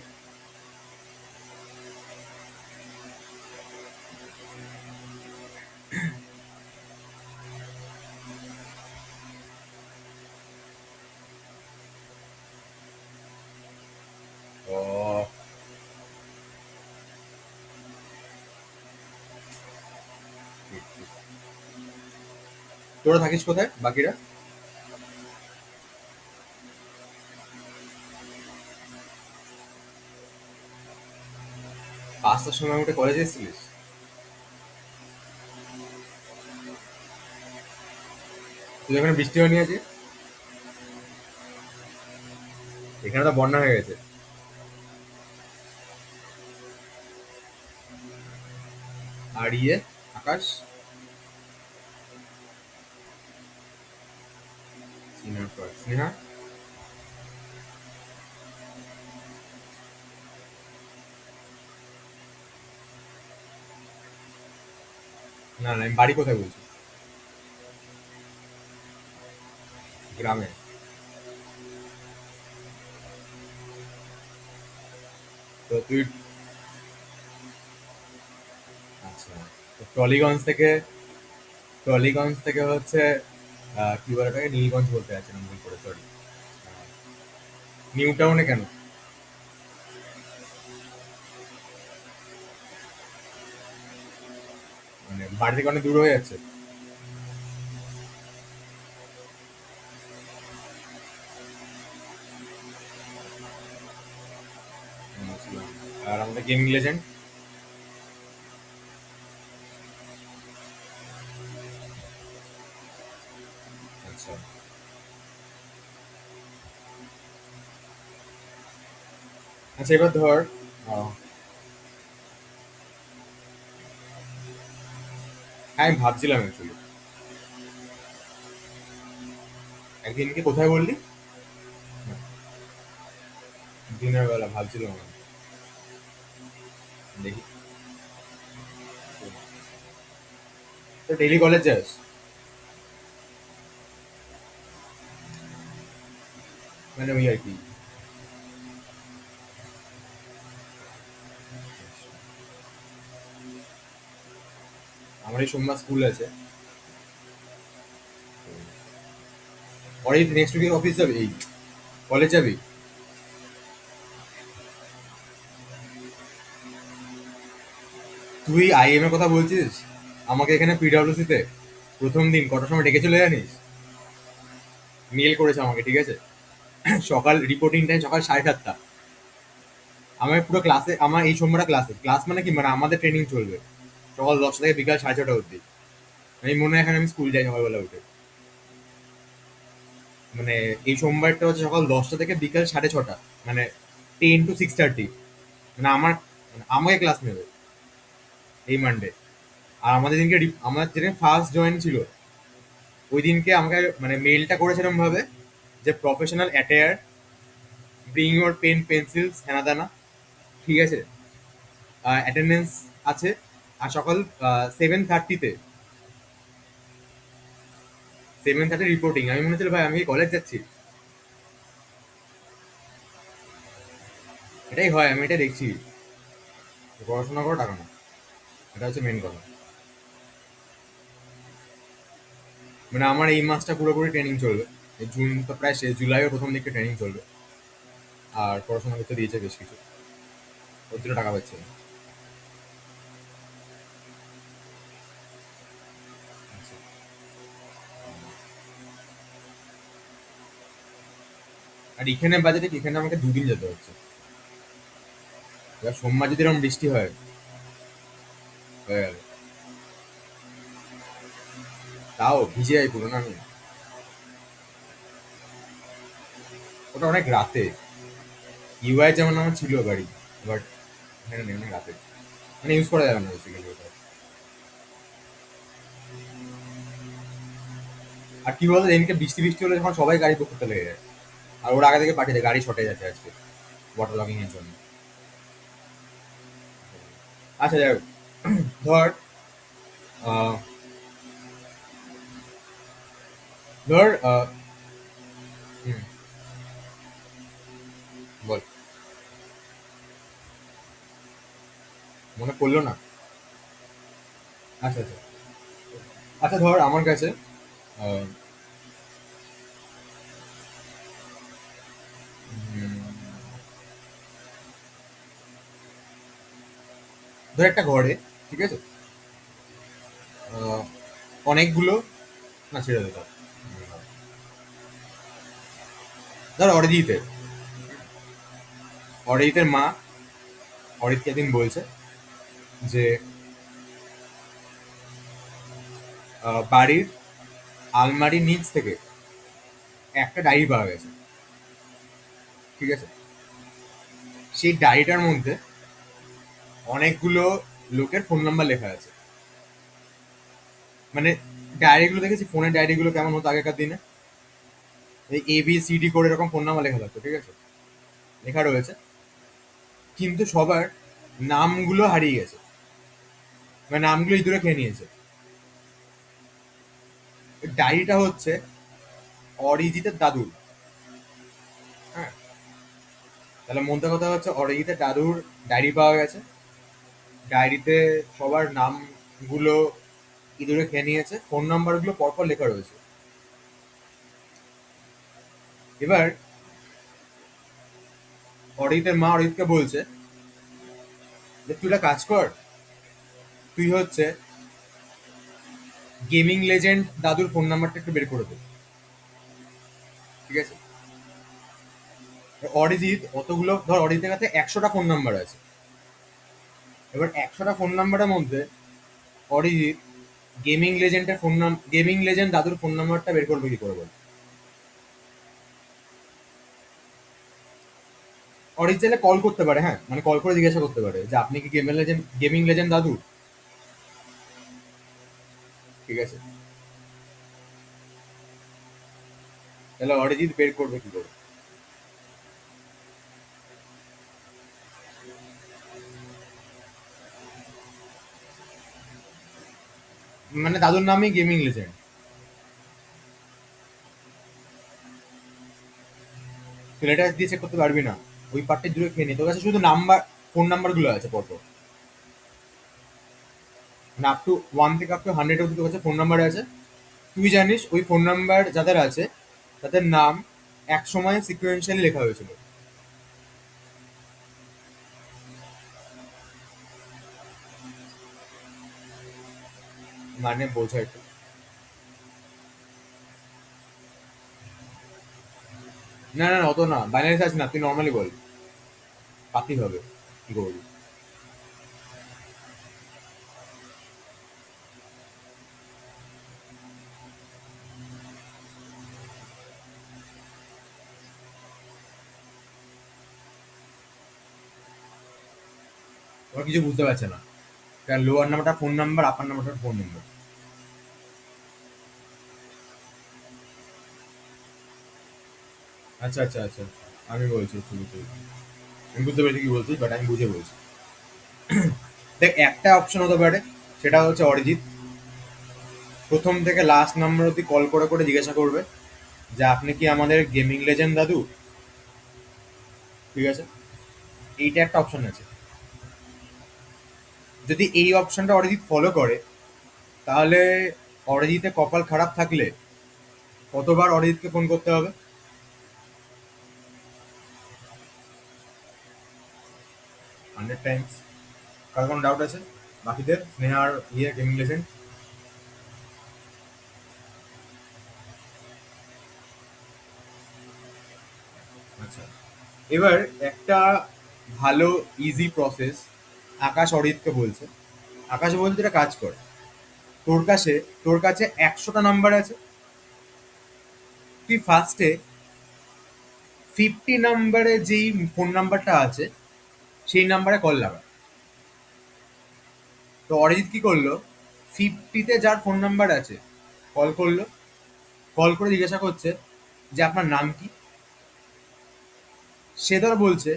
ও, ঠিক, ঠিক। তোরা থাকিস কোথায় বাকিরা? 5টার সময় উঠে কলেজে এসেছিলিস? তুই ওখানে বৃষ্টি হয়নি আছে? এখানে তো বন্যা হয়ে গেছে। আর ইয়ে, আকাশ, স্নেহার পর স্নেহা। না না, আমি বাড়ি কোথায় বলছি? গ্রামে। তো তুই, আচ্ছা, তো টলিগঞ্জ থেকে হচ্ছে কি বলে ওটাকে, নীলগঞ্জ বলতে যাচ্ছিলাম ভুল করে, সরি। নিউ টাউনে কেন? মানে বাড়ি থেকে অনেক দূর হয়ে যাচ্ছে? বুঝলাম। আর আমাদের গেমিং লেজেন্ড? আচ্ছা, আচ্ছা, এবার ধর, আহ, হ্যাঁ, আমি ভাবছিলাম অ্যাকচুয়ালি একদিনকে কোথায় বললি? দিনের বেলা ভাবছিলাম আমি। দেখি। তো ডেইলি কলেজ যাস? মানে ওই আর কি। আমার এই সোমবার স্কুল আছে। পরে নেক্সট উইকে অফিস যাবি, এই কলেজ যাবি? তুই আইএম এর কথা বলছিস? আমাকে এখানে পিডব্লিউসি তে প্রথম দিন কটার সময় ডেকে চলে জানিস? মেল করেছে আমাকে, ঠিক আছে? সকাল রিপোর্টিং টাইম সকাল 7:30। আমার পুরো ক্লাসে, আমার এই সোমবার ক্লাসে, ক্লাস মানে কি, মানে আমাদের ট্রেনিং চলবে সকাল 10টা থেকে বিকাল 6:30 অবধি। আমি মনে হয় এখানে আমি স্কুল যাই সকালবেলা উঠে। মানে এই সোমবারটা হচ্ছে সকাল 10টা থেকে বিকাল 6:30, মানে 10 to 6:30। মানে আমাকে ক্লাস নেবে এই মানডে। আর আমাদের দিনকে আমার যেদিন ফার্স্ট জয়েন ছিল, ওই দিনকে আমাকে মানে মেলটা করেছিলাম ভাবে যে professional attire, bring your pen pencils হেনা দানা, ঠিক আছে, অ্যাটেন্ডেন্স আছে। আর সকাল 7:30-তে, 7:30 রিপোর্টিং। আমি মনে হচ্ছিল ভাই আমি কলেজ যাচ্ছি। এটাই হয়, আমি এটা দেখছি। পড়াশোনা করো, টাকা না, এটা হচ্ছে মেন কথা। মানে আমার এই মাসটা পুরোপুরি ট্রেনিং চলবে। এই জুন তো প্রায় শেষ, জুলাইও প্রথম দিকে ট্রেনিং চলবে। আর পড়াশোনা করতে দিয়েছে বেশ কিছু, ওর জন্য টাকা পাচ্ছে না। আর এখানে বাজে ঠিক, এখানে আমাকে 2 দিন যেতে হচ্ছে। এবার সোমবার যদি এরকম বৃষ্টি হয়, হয়ে গেল। তাও ভিজে যাই পুরো না আমি। ওটা অনেক রাতে। ইউআই যেমন আমার ছিল গাড়ি, বাট এখানে নেই, অনেক রাতে। মানে ইউজ করা যাবে না বেসিক্যালি ওটা। আর কি বলতো, এদিনকে বৃষ্টি বৃষ্টি হলে যখন সবাই গাড়ি বুক করতে লেগে যায়। আর ওর আগে থেকে পাঠিয়ে দেয় গাড়ি শর্টেজ আছে আজকে ওয়াটার লগিং এর জন্য। আচ্ছা যাই হোক, ধর আহ, ধর হুম, বল। মনে পড়লো না। আচ্ছা আচ্ছা। আচ্ছা ধর আমার কাছে আহ, উম, ধর একটা ঘরে, ঠিক আছে, আহ, অনেকগুলো, না ছেড়ে দে ধর। ধর অরিজিতের, অরিজিতের মা অরিজিৎকে একদিন বলছে যে বাড়ির আলমারির নিচ থেকে একটা ডায়েরি পাওয়া গেছে, ঠিক আছে? সেই ডায়েরিটার মধ্যে অনেকগুলো লোকের ফোন নাম্বার লেখা আছে। মানে ডায়েরিগুলো দেখেছি, ফোনের ডায়েরিগুলো কেমন হতো আগেকার দিনে, এই ABCD করে এরকম ফোন নাম্বার লেখা থাকতো, ঠিক আছে? লেখা রয়েছে, কিন্তু সবার নামগুলো হারিয়ে গেছে। মানে নামগুলো ইঁদুরে খেয়ে নিয়েছে। ডায়েরিটা হচ্ছে অরিজিতের দাদুর। হ্যাঁ, তাহলে মধ্যে কথা হচ্ছে অরিজিতের দাদুর ডায়েরি পাওয়া গেছে। ডায়েরিতে সবার নামগুলো ইঁদুরে খেয়ে নিয়েছে, ফোন নাম্বারগুলো পরপর লেখা রয়েছে। এবার অরিজিতের মা অরিজিৎকে বলছে যে তুই একটা কাজ কর, তুই হচ্ছে গেমিং লেজেন্ড দাদুর ফোন নাম্বারটা একটু বের করে দে, ঠিক আছে? অরিজিৎ অতগুলো, ধর অরিজিতের কাছে 100টা ফোন নাম্বার আছে। এবার 100টা ফোন নাম্বারের মধ্যে অরিজিৎ গেমিং লেজেন্ড দাদুর ফোন নাম্বারটা বের করবে কি করে বল? অরিজিৎ চাইলে কল করতে পারে, হ্যাঁ, মানে কল করে জিজ্ঞাসা করতে পারে যে আপনি কি গেমিং লেজেন্ড দাদু? ঠিক আছে? তাহলে অরিজিৎ বের করবে কি করে? মানে দাদুর নামই গেমিং লেজেন্ড। তুই লেটার দিয়ে চেক করতে পারবি না, ওই পার্টটা জুড়ে খেয়ে নি, তোর কাছে শুধু নাম্বার, ফোন নাম্বার গুলো আছে পরপর, মানে আপ টু 1 থেকে আপ টু 100 অব্দি তোর কাছে ফোন নাম্বার আছে। তুই জানিস ওই ফোন নাম্বার যাদের আছে তাদের নাম এক সময় সিকুয়েন্সিয়ালি লেখা হয়েছিল। মানে বোঝা একটু। না না না, অত না, বাইনারি সার্চ না, তুই নর্মালি বল, পাতি হবে, কি করবি? ওরা কিছু বুঝতে পারছে না, কারণ লোয়ার নাম্বারটা ফোন নাম্বার, আপার নাম্বারটা ফোন নাম্বার। আচ্ছা আচ্ছা আচ্ছা আচ্ছা। আমি বলছি, বুঝতে পেরেছি। আমি বুঝতে পেরেছি কি বলছিস, বাট আমি বুঝে বলছি। দেখ, একটা অপশন হতে পারে, সেটা হচ্ছে অরিজিৎ প্রথম থেকে লাস্ট নাম্বার অব্দি কল করে করে জিজ্ঞাসা করবে যে আপনি কি আমাদের গেমিং লেজেন্ড দাদু? ঠিক আছে, এইটা একটা অপশন আছে। যদি এই অপশনটা অরিজিৎ ফলো করে, তাহলে অরিজিতের কপাল খারাপ থাকলে কতবার অরিজিৎকে ফোন করতে হবে? 100 টাইমস। কার কোনো ডাউট আছে বাকিদের, স্নেহার ইয়ে গেমিং লেজেন্ড? আচ্ছা, এবার একটা ভালো ইজি প্রসেস আকাশ অরিজিৎকে বলছে। আকাশ বলছে এটা কাজ করে, তোর কাছে তোর কাছে 100টা নাম্বার আছে, তুই ফার্স্টে 50 নাম্বারে যেই ফোন নাম্বারটা আছে সেই নাম্বারে কল লাগা। তো অরিজিৎ কি করলো, 50তে যার ফোন নাম্বার আছে কল করলো, কল করে জিজ্ঞাসা করছে যে আপনার নাম কি। সে ধর বলছে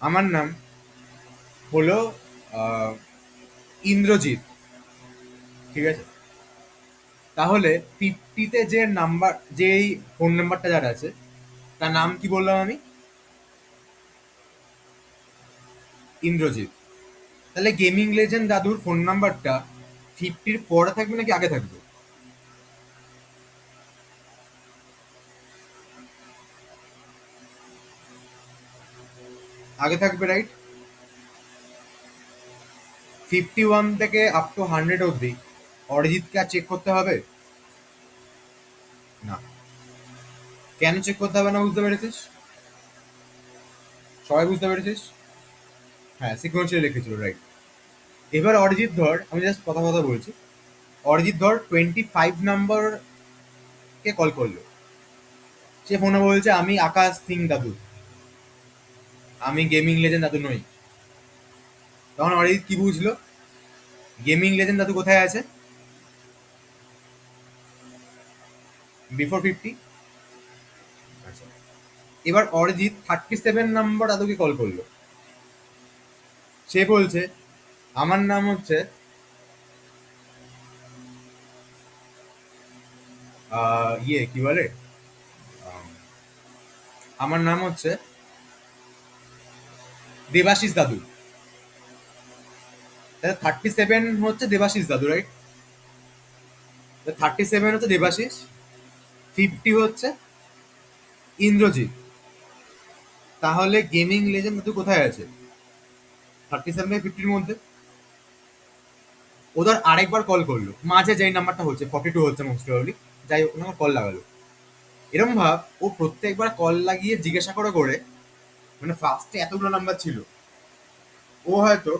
আমার নাম হলো আহ, ইন্দ্রজিৎ। ঠিক আছে, তাহলে 50তে যে নাম্বার, যেই ফোন নাম্বারটা যার আছে তার নাম কি বললাম আমি? ইন্দ্রজিৎ। তাহলে গেমিং লেজেন্ড দাদুর ফোন নাম্বারটা 50র পরে থাকবে নাকি আগে থাকবে? আগে থাকবে, রাইট? 51 থেকে আপ টু 100 অব্দি অরিজিৎকে আর চেক করতে হবে না। কেন চেক করতে হবে না, বুঝতে পেরেছিস? সবাই বুঝতে পেরেছিস? হ্যাঁ, সিকোয়েন্সিয়ালি লিখেছিল, রাইট। এবার অরিজিৎ ধর, আমি জাস্ট কথা কথা বলছি, অরিজিৎ ধর 25 নম্বরকে কল করলো। সে ফোনে বলছে আমি আকাশ সিং দাদু, আমি গেমিং লেজেন্ড দাদু নই। তখন অরিজিৎ কি বুঝলো, গেমিং লেজেন্ড দাদু কোথায় আছে? বিফোর 50। আচ্ছা, এবার অরিজিৎ 37 নম্বর দাদুকে কল করলো। সে বলছে আমার নাম হচ্ছে ইয়ে কি বলে, আম, আমার নাম হচ্ছে দেবাশিস দাদু। তাহলে 37 হচ্ছে দেবাশিস দাদু, রাইট? 37 হচ্ছে দেবাশিস, 50 হচ্ছে ইন্দ্রজিৎ। তাহলে গেমিং লেজেন্ড দাদু কোথায় আছে? 37 থেকে 50-র মধ্যে। ওদের আরেকবার কল করলো, মাঝে যেই নাম্বারটা হচ্ছে 42 হচ্ছে মোস্ট প্রবাবলি, যাই হোক না, কল লাগালো। এরম ভাব, ও প্রত্যেকবার কল লাগিয়ে জিজ্ঞাসা করে করে, মানে ফার্স্টে এতগুলো নাম্বার ছিল, ও হয়তো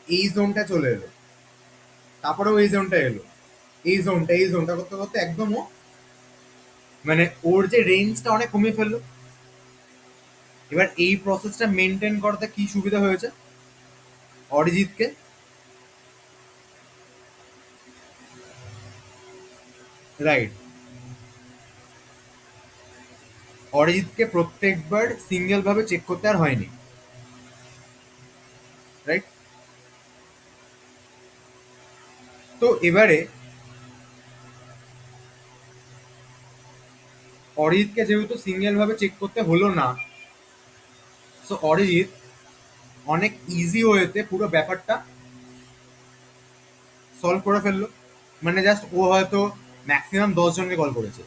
এই জোনটা চলে এলো, তারপরেও এই জোনটা এলো, এই জোনটা করতে করতে একদম ও, মানে ওর যে রেঞ্জটা অনেক কমিয়ে ফেললো। এবার এই প্রসেসটা মেনটেন করতে কি সুবিধা হয়েছে অরিজিৎকে? রাইট। অরিজিৎকে প্রত্যেকবার সিঙ্গেল ভাবে চেক করতে আর হয়নি, রাইট। তো এবারে অরিজিৎকে যেহেতু সিঙ্গেল ভাবে চেক করতে হলো না, সো অরিজিৎ অনেক ইজি ওয়েতে পুরো ব্যাপারটা সলভ করে ফেললো। মানে জাস্ট ও হয়তো ম্যাক্সিমাম 10 জনকে কল করেছে,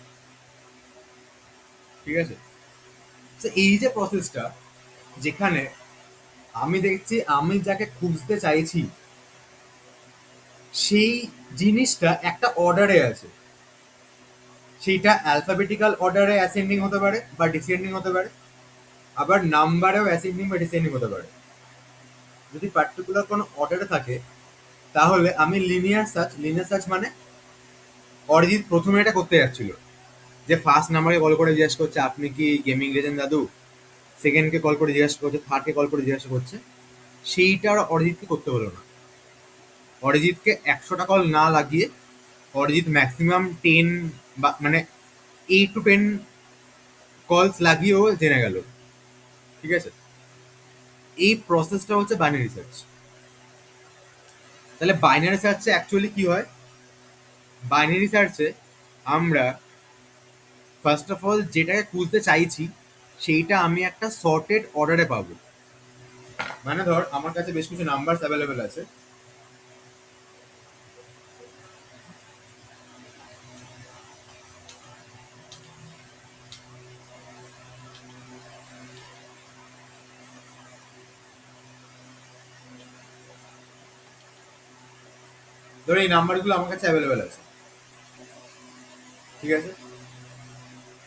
ঠিক আছে। তো এই যে প্রসেসটা, যেখানে আমি দেখছি আমি যাকে খুঁজতে চাইছি সেই জিনিসটা একটা অর্ডারে আছে, সেইটা অ্যালফাবেটিক্যাল অর্ডারে অ্যাসেন্ডিং হতে পারে বা ডিসেন্ডিং হতে পারে, আবার নাম্বারেও অ্যাসেন্ডিং বা ডিসেন্ডিং হতে পারে। যদি পার্টিকুলার কোনো অর্ডারে থাকে তাহলে আমি লিনিয়ার সার্চ মানে অরিজিৎ প্রথমে এটা করতে যাচ্ছিল, যে ফার্স্ট নাম্বারকে কল করে জিজ্ঞাসা করছে আপনি কি গেমিং লেজেন্ড দাদু, সেকেন্ডকে কল করে জিজ্ঞাসা করছে, থার্ডকে কল করে জিজ্ঞাসা করছে, সেইটা আর অরিজিৎকে করতে হলো না। অরিজিৎকে 100টা কল না লাগিয়ে অরিজিৎ ম্যাক্সিমাম 10 বা মানে 8 to 10 কলস লাগিয়েও জেনে গেল, ঠিক আছে। এই প্রসেসটা হচ্ছে বাইনারি সার্চ। তাহলে বাইনারি সার্চে অ্যাকচুয়ালি কি হয়? বাইনারি সার্চে আমরা ফার্স্ট অফ অল যেটাকে খুঁজতে চাইছি সেইটা আমি একটা সর্টেড অর্ডারে পাবো। মানে ধর আমার কাছে বেশ কিছু নাম্বার অ্যাভেলেবেল আছে, ধর এই নাম্বারগুলো আমার কাছে অ্যাভেলেবেল আছে, ঠিক আছে।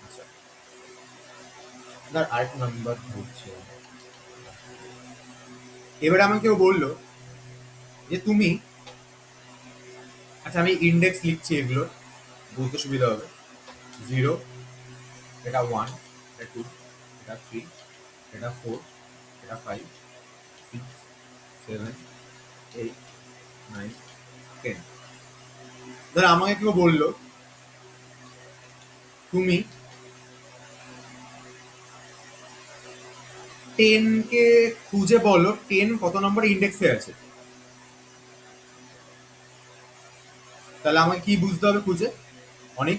আচ্ছা, ধর আরেকটা নাম্বার হচ্ছে, এবারে আমাকে কেউ বললো যে তুমি, আচ্ছা আমি ইন্ডেক্স লিখছি, এগুলো বুঝতে সুবিধা হবে। 0, এটা 1, এটা 2, এটা 3, এটা 4, এটা 5, 6, 7, 8, 9, 10। ধর আমাকে কেউ বললো তুমি 10 কে খুঁজে বলো 10 কত নম্বর ইন্ডেক্সে আছে। তাহলে আমাকে কি বুঝতে হবে খুঁজে? অনেক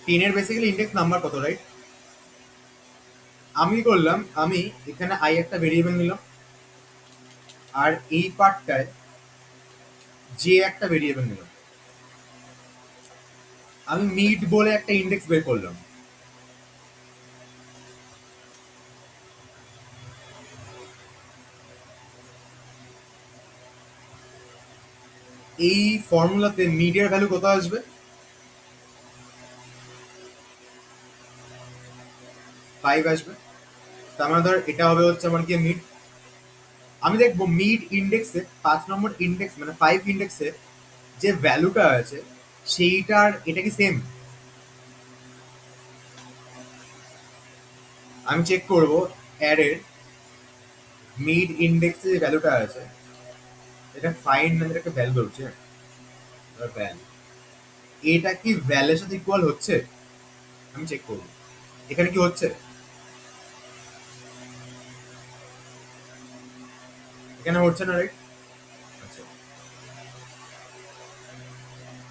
10-এর বেসিক্যালি ইন্ডেক্স নাম্বার কত, রাইট? আমি কি করলাম, আমি এখানে আই একটা ভেরিয়েবল নিলাম, আর এই পার্টটায় যে একটা ভেরিয়েবল নিলাম, আমি মিড বলে একটা ইন্ডেক্স বের করলাম। এই ফর্মুলাতে মিডের ভ্যালু কত আসবে? 5 আসবে। তার মানে ধর এটা হবে হচ্ছে আমার কি মিড। আমি দেখবো মিড ইন্ডেক্সে 5 নম্বর ইন্ডেক্স মানে 5 ইন্ডেক্সে যে ভ্যালুটা আছে সেইটার এটা কি সেম। আমি চেক করব অ্যারের মিড ইন্ডেক্সে যে ভ্যালুটা আছে, এটা ফাইন্ড নামের একটা ভ্যালু ধরছে, ভ্যাল, এটা কি ভ্যালের সাথে ইকুয়াল হচ্ছে। আমি চেক করব এখানে কি হচ্ছে, এখানে হচ্ছে না, রাইট। আচ্ছা,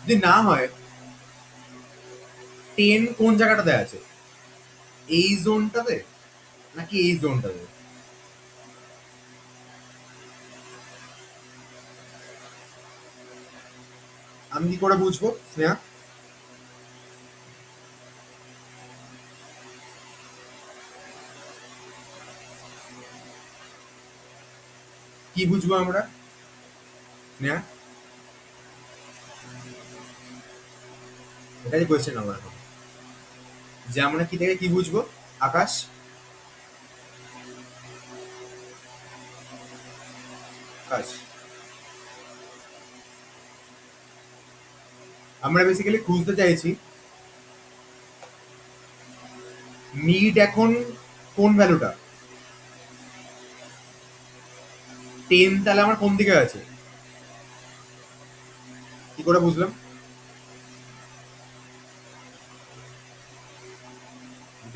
যদি না হয় 10 কোন জায়গাটাতে আছে, এই জোনটাতে নাকি এই জোনটাতে? আমি কি করে বুঝবো স্নেহা? কি বুঝবো আমরা স্নেহা? এটাই কোয়েশ্চেন আমার এখন, যে আমরা কি থেকে কি বুঝবো। আকাশ, আকাশ, আমরা বেসিক্যালি খুঁজতে চাইছি মিড এখন কোন ভ্যালুটা। 10 তাহলে আমার কোন দিকে আছে কি করে বুঝলাম?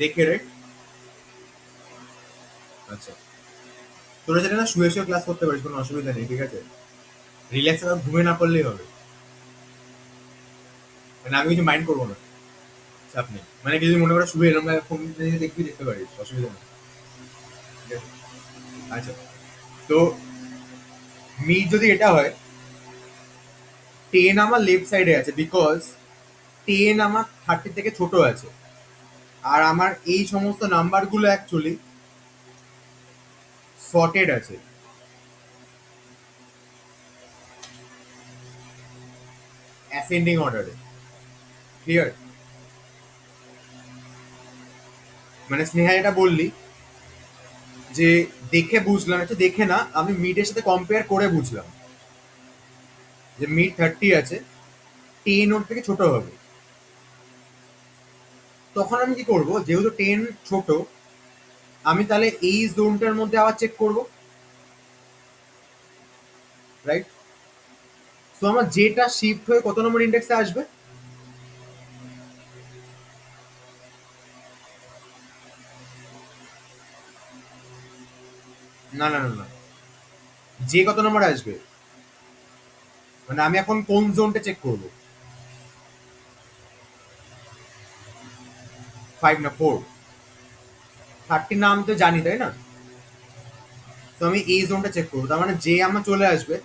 দেখে রে। আচ্ছা, তোরা যেটা না শুয়ে শুয়ে ক্লাস করতে পারিস, কোনো অসুবিধা নেই, ঠিক আছে? রিল্যাক্স আর ঘুমিয়ে না পড়লেই হবে। মানে আমি কিছু মাইন্ড করবো না, চাপ নেই। মানে কিছু মনে করে শুয়ে এরকম ফোন দেখবি, দেখতে পারিস, অসুবিধা নেই, ঠিক আছে? আচ্ছা, তো মিড যদি এটা হয়, 10 আমার লেফট সাইডে আছে বিকজ 10 আমার 30 থেকে ছোট আছে। আর আমার এই সমস্ত নাম্বারগুলো অ্যাকচুয়ালি সর্টেড আছে, অ্যাসেন্ডিং অর্ডারে। ক্লিয়ার? মানে স্নেহা এটা বললি যে দেখে বুঝলাম, এটা দেখে না, আমি মিডের সাথে কম্পেয়ার করে বুঝলাম যে মিড 30 আছে, 10 ওর থেকে ছোট হবে। তখন আমি কি করব, যেহেতু 10 ছোট, আমি তাহলে এই জোনটার মধ্যে আবার চেক করব, রাইট? সো আমার যেটা শিফট হয়ে কত নম্বর ইন্ডেক্সে আসবে? না না না না, যে কত নম্বর আসবে, মানে আমি এখন কোন জোনটা চেক করব? 5 না 4? 30 নাম তো জানি, তাই না? তো আমি এই জোনটা চেক করবো, তার মানে যে আমার চলে আসবে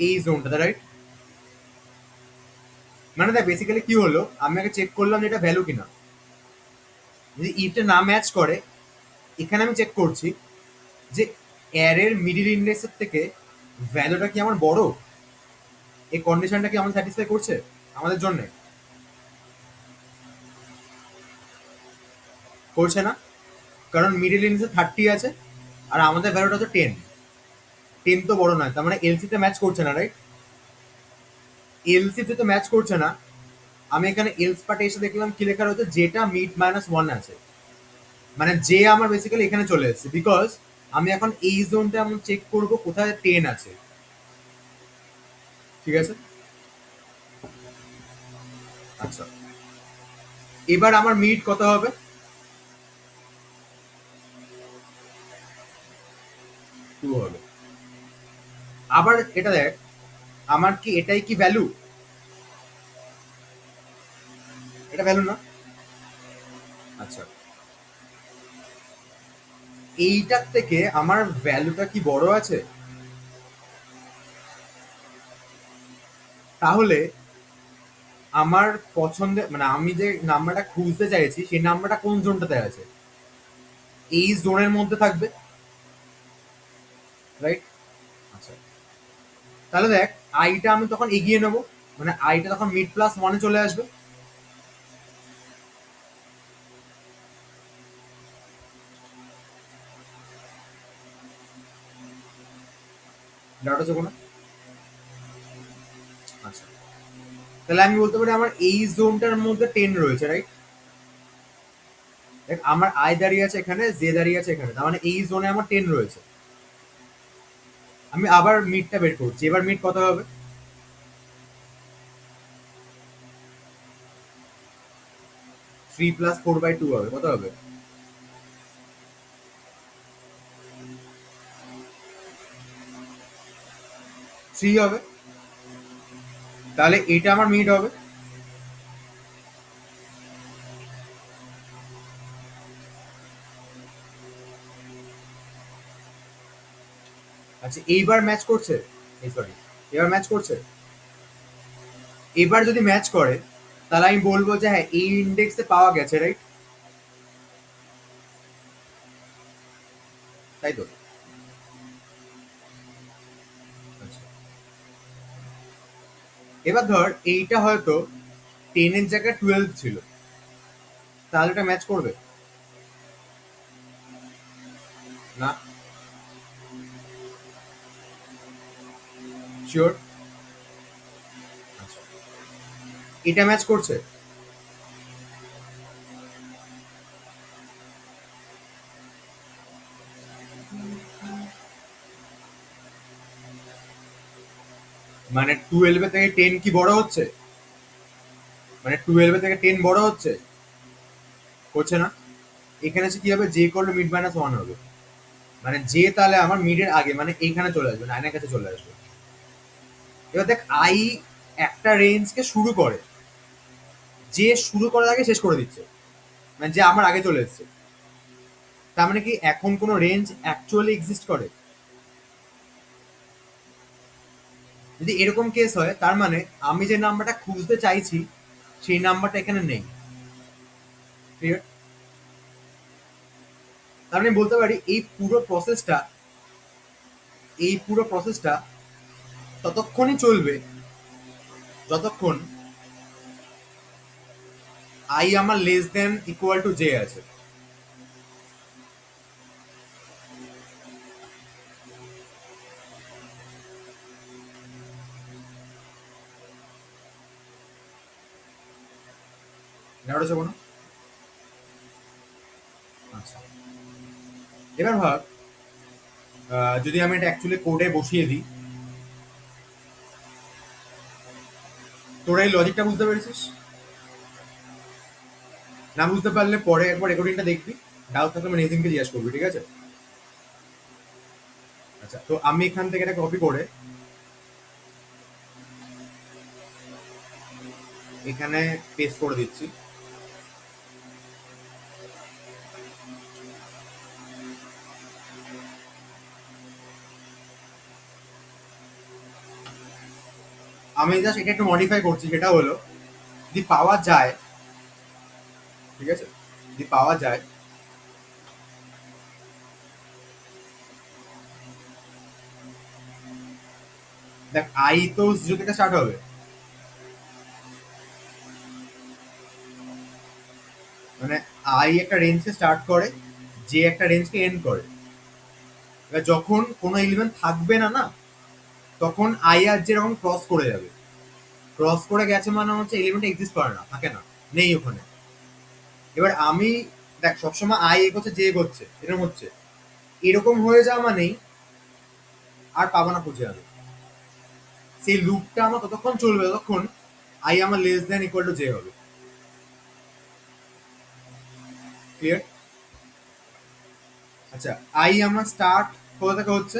এই জোনটাতে, রাইট? মানে দেখ বেসিক্যালি কি হলো, আমি আগে চেক করলাম যে এটা ভ্যালু কিনা। যদি ইফটা না ম্যাচ করে, এখানে আমি চেক করছি যে অ্যারের মিডিল ইন্ডেক্সের থেকে ভ্যালুটা কি আমার বড়, এই কন্ডিশনটা কি আমাদের স্যাটিসফাই করছে আমাদের জন্য? করছে না, কারণ মিডিল ইন্ডেক্সে 30 আছে আর আমাদের ভ্যালুটা হচ্ছে 10। 10 তো বড় নয়, তার মানে এলসিতে ম্যাচ করছে না, রাইট? এলসিতে তো ম্যাচ করছে না। আমি এখানে এলস পার্টে এসে দেখলাম কি লেখা রয়েছে, যেটা মিড -1 আছে, মানে যে আমার বেসিক্যালি এখানে চলে এসেছে বিকজ আমি এখন এই জোনটা আমি চেক করব কোথায় 10 আছে, ঠিক আছে? আচ্ছা, এবার আমার মিড কত হবে? 2 হবে। আবার এটা দেখ, আমার কি এটাই কি ভ্যালু? এটা ভ্যালু না? আচ্ছা, এইটার থেকে আমার ভ্যালুটা কি বড় আছে? তাহলে আমার পছন্দের, মানে আমি যে নাম্বারটা খুঁজতে চাইছি সেই নাম্বারটা কোন জোনটাতে আছে? এই জোনের মধ্যে থাকবে, রাইট? আচ্ছা, তাহলে দেখ, আইটা আমি তখন এগিয়ে নেব, মানে আইটা তখন মিড+1 চলে আসবে। ডাটা যাবো না? আচ্ছা, তাহলে আমি বলতে পারি আমার এই জোনটার মধ্যে 10 রয়েছে, রাইট? দেখ আমার আই দাঁড়িয়ে আছে এখানে, জে দাঁড়িয়ে আছে এখানে, তার মানে এই জোনে আমার 10 রয়েছে। আমি আবার মিডটা বের করছি, এবার মিড কত হবে? 3+4/2 হবে, কত হবে? 3 হবে। তাহলে এটা আমার মিড হবে। আচ্ছা, এইবার ম্যাচ করছে, এই সরি, এবার ম্যাচ করছে। এবার যদি ম্যাচ করে তাহলে আমি বলবো যে হ্যাঁ এই ইন্ডেক্সে পাওয়া গেছে, রাইট? তাই তো? আচ্ছা, এবার ধর এইটা হয়তো 10 এর জায়গায় 12 ছিল, তাহলে এটা ম্যাচ করবে না? শিওর? আচ্ছা, এটা ম্যাচ করছে। মানে 12 থেকে 10 কি বড় হচ্ছে? মানে 12 থেকে 10 বড় হচ্ছে? হচ্ছে না। এখানে এসে কি হবে, জে করলে মিড মাইনাস ওয়ান হবে। মানে জে তাহলে আমার মিডের আগে, মানে এইখানে চলে আসবে, নাইনের কাছে চলে আসবে। এবার দেখ, আই একটা রেঞ্জকে শুরু করে, যে শুরু করার আগে শেষ করে দিচ্ছে, মানে যে আমার আগে চলে এসছে। তার মানে কি এখন কোনো রেঞ্জ অ্যাকচুয়ালি এক্সিস্ট করে? যদি এরকম কেস হয়, তার মানে আমি যে নাম্বারটা খুঁজতে চাইছি সেই নাম্বারটা এখানে নেই। ক্লিয়ার? তার মানে বলতে পারি এই পুরো প্রসেসটা ততক্ষণই চলবে যতক্ষণ আই আমার less than equal to J আছে। ব্যাপারটা হচ্ছে কোনো, আচ্ছা, এবার ভাব, যদি আমি এটা অ্যাকচুয়ালি কোডে বসিয়ে দিই, তোরা এই লজিকটা বুঝতে পেরেছিস? না বুঝতে পারলে পরে একবার রেকর্ডিংটা দেখবি, ডাউট থাকলে আমি নেজিমকে জিজ্ঞাসা করবি, ঠিক আছে? আচ্ছা, তো আমি এখান থেকে এটা কপি করে এখানে পেস্ট করে দিচ্ছি। আমি জাস্ট এটা একটু মডিফাই করছি, সেটা হলো যদি পাওয়া যায়, ঠিক আছে, যদি পাওয়া যায়, দেখ আই তো জিরো থেকে স্টার্ট হবে, মানে আই একটা রেঞ্জকে স্টার্ট করে, যে একটা রেঞ্জকে এন্ড করে। এবার যখন কোনো এলিমেন্ট থাকবে না, না, তখন আই আর যেরকম ক্রস করে যাবে, ক্রস করে গেছে মানে হচ্ছে এলিমেন্ট এক্সিস্ট করে না, থাকে না, নেই ওখানে। এবার আমি, দেখ সবসময় আই এগোচ্ছে জে এগোচ্ছে, এরকম হচ্ছে, এরকম হয়ে যাওয়া মানেই আর পাবো না খুঁজে আমি। সেই লুপটা আমার ততক্ষণ চলবে যতক্ষণ আই আমার less than equal to J হবে। ক্লিয়ার? আচ্ছা, আই আমার স্টার্ট কোথা থেকে হচ্ছে?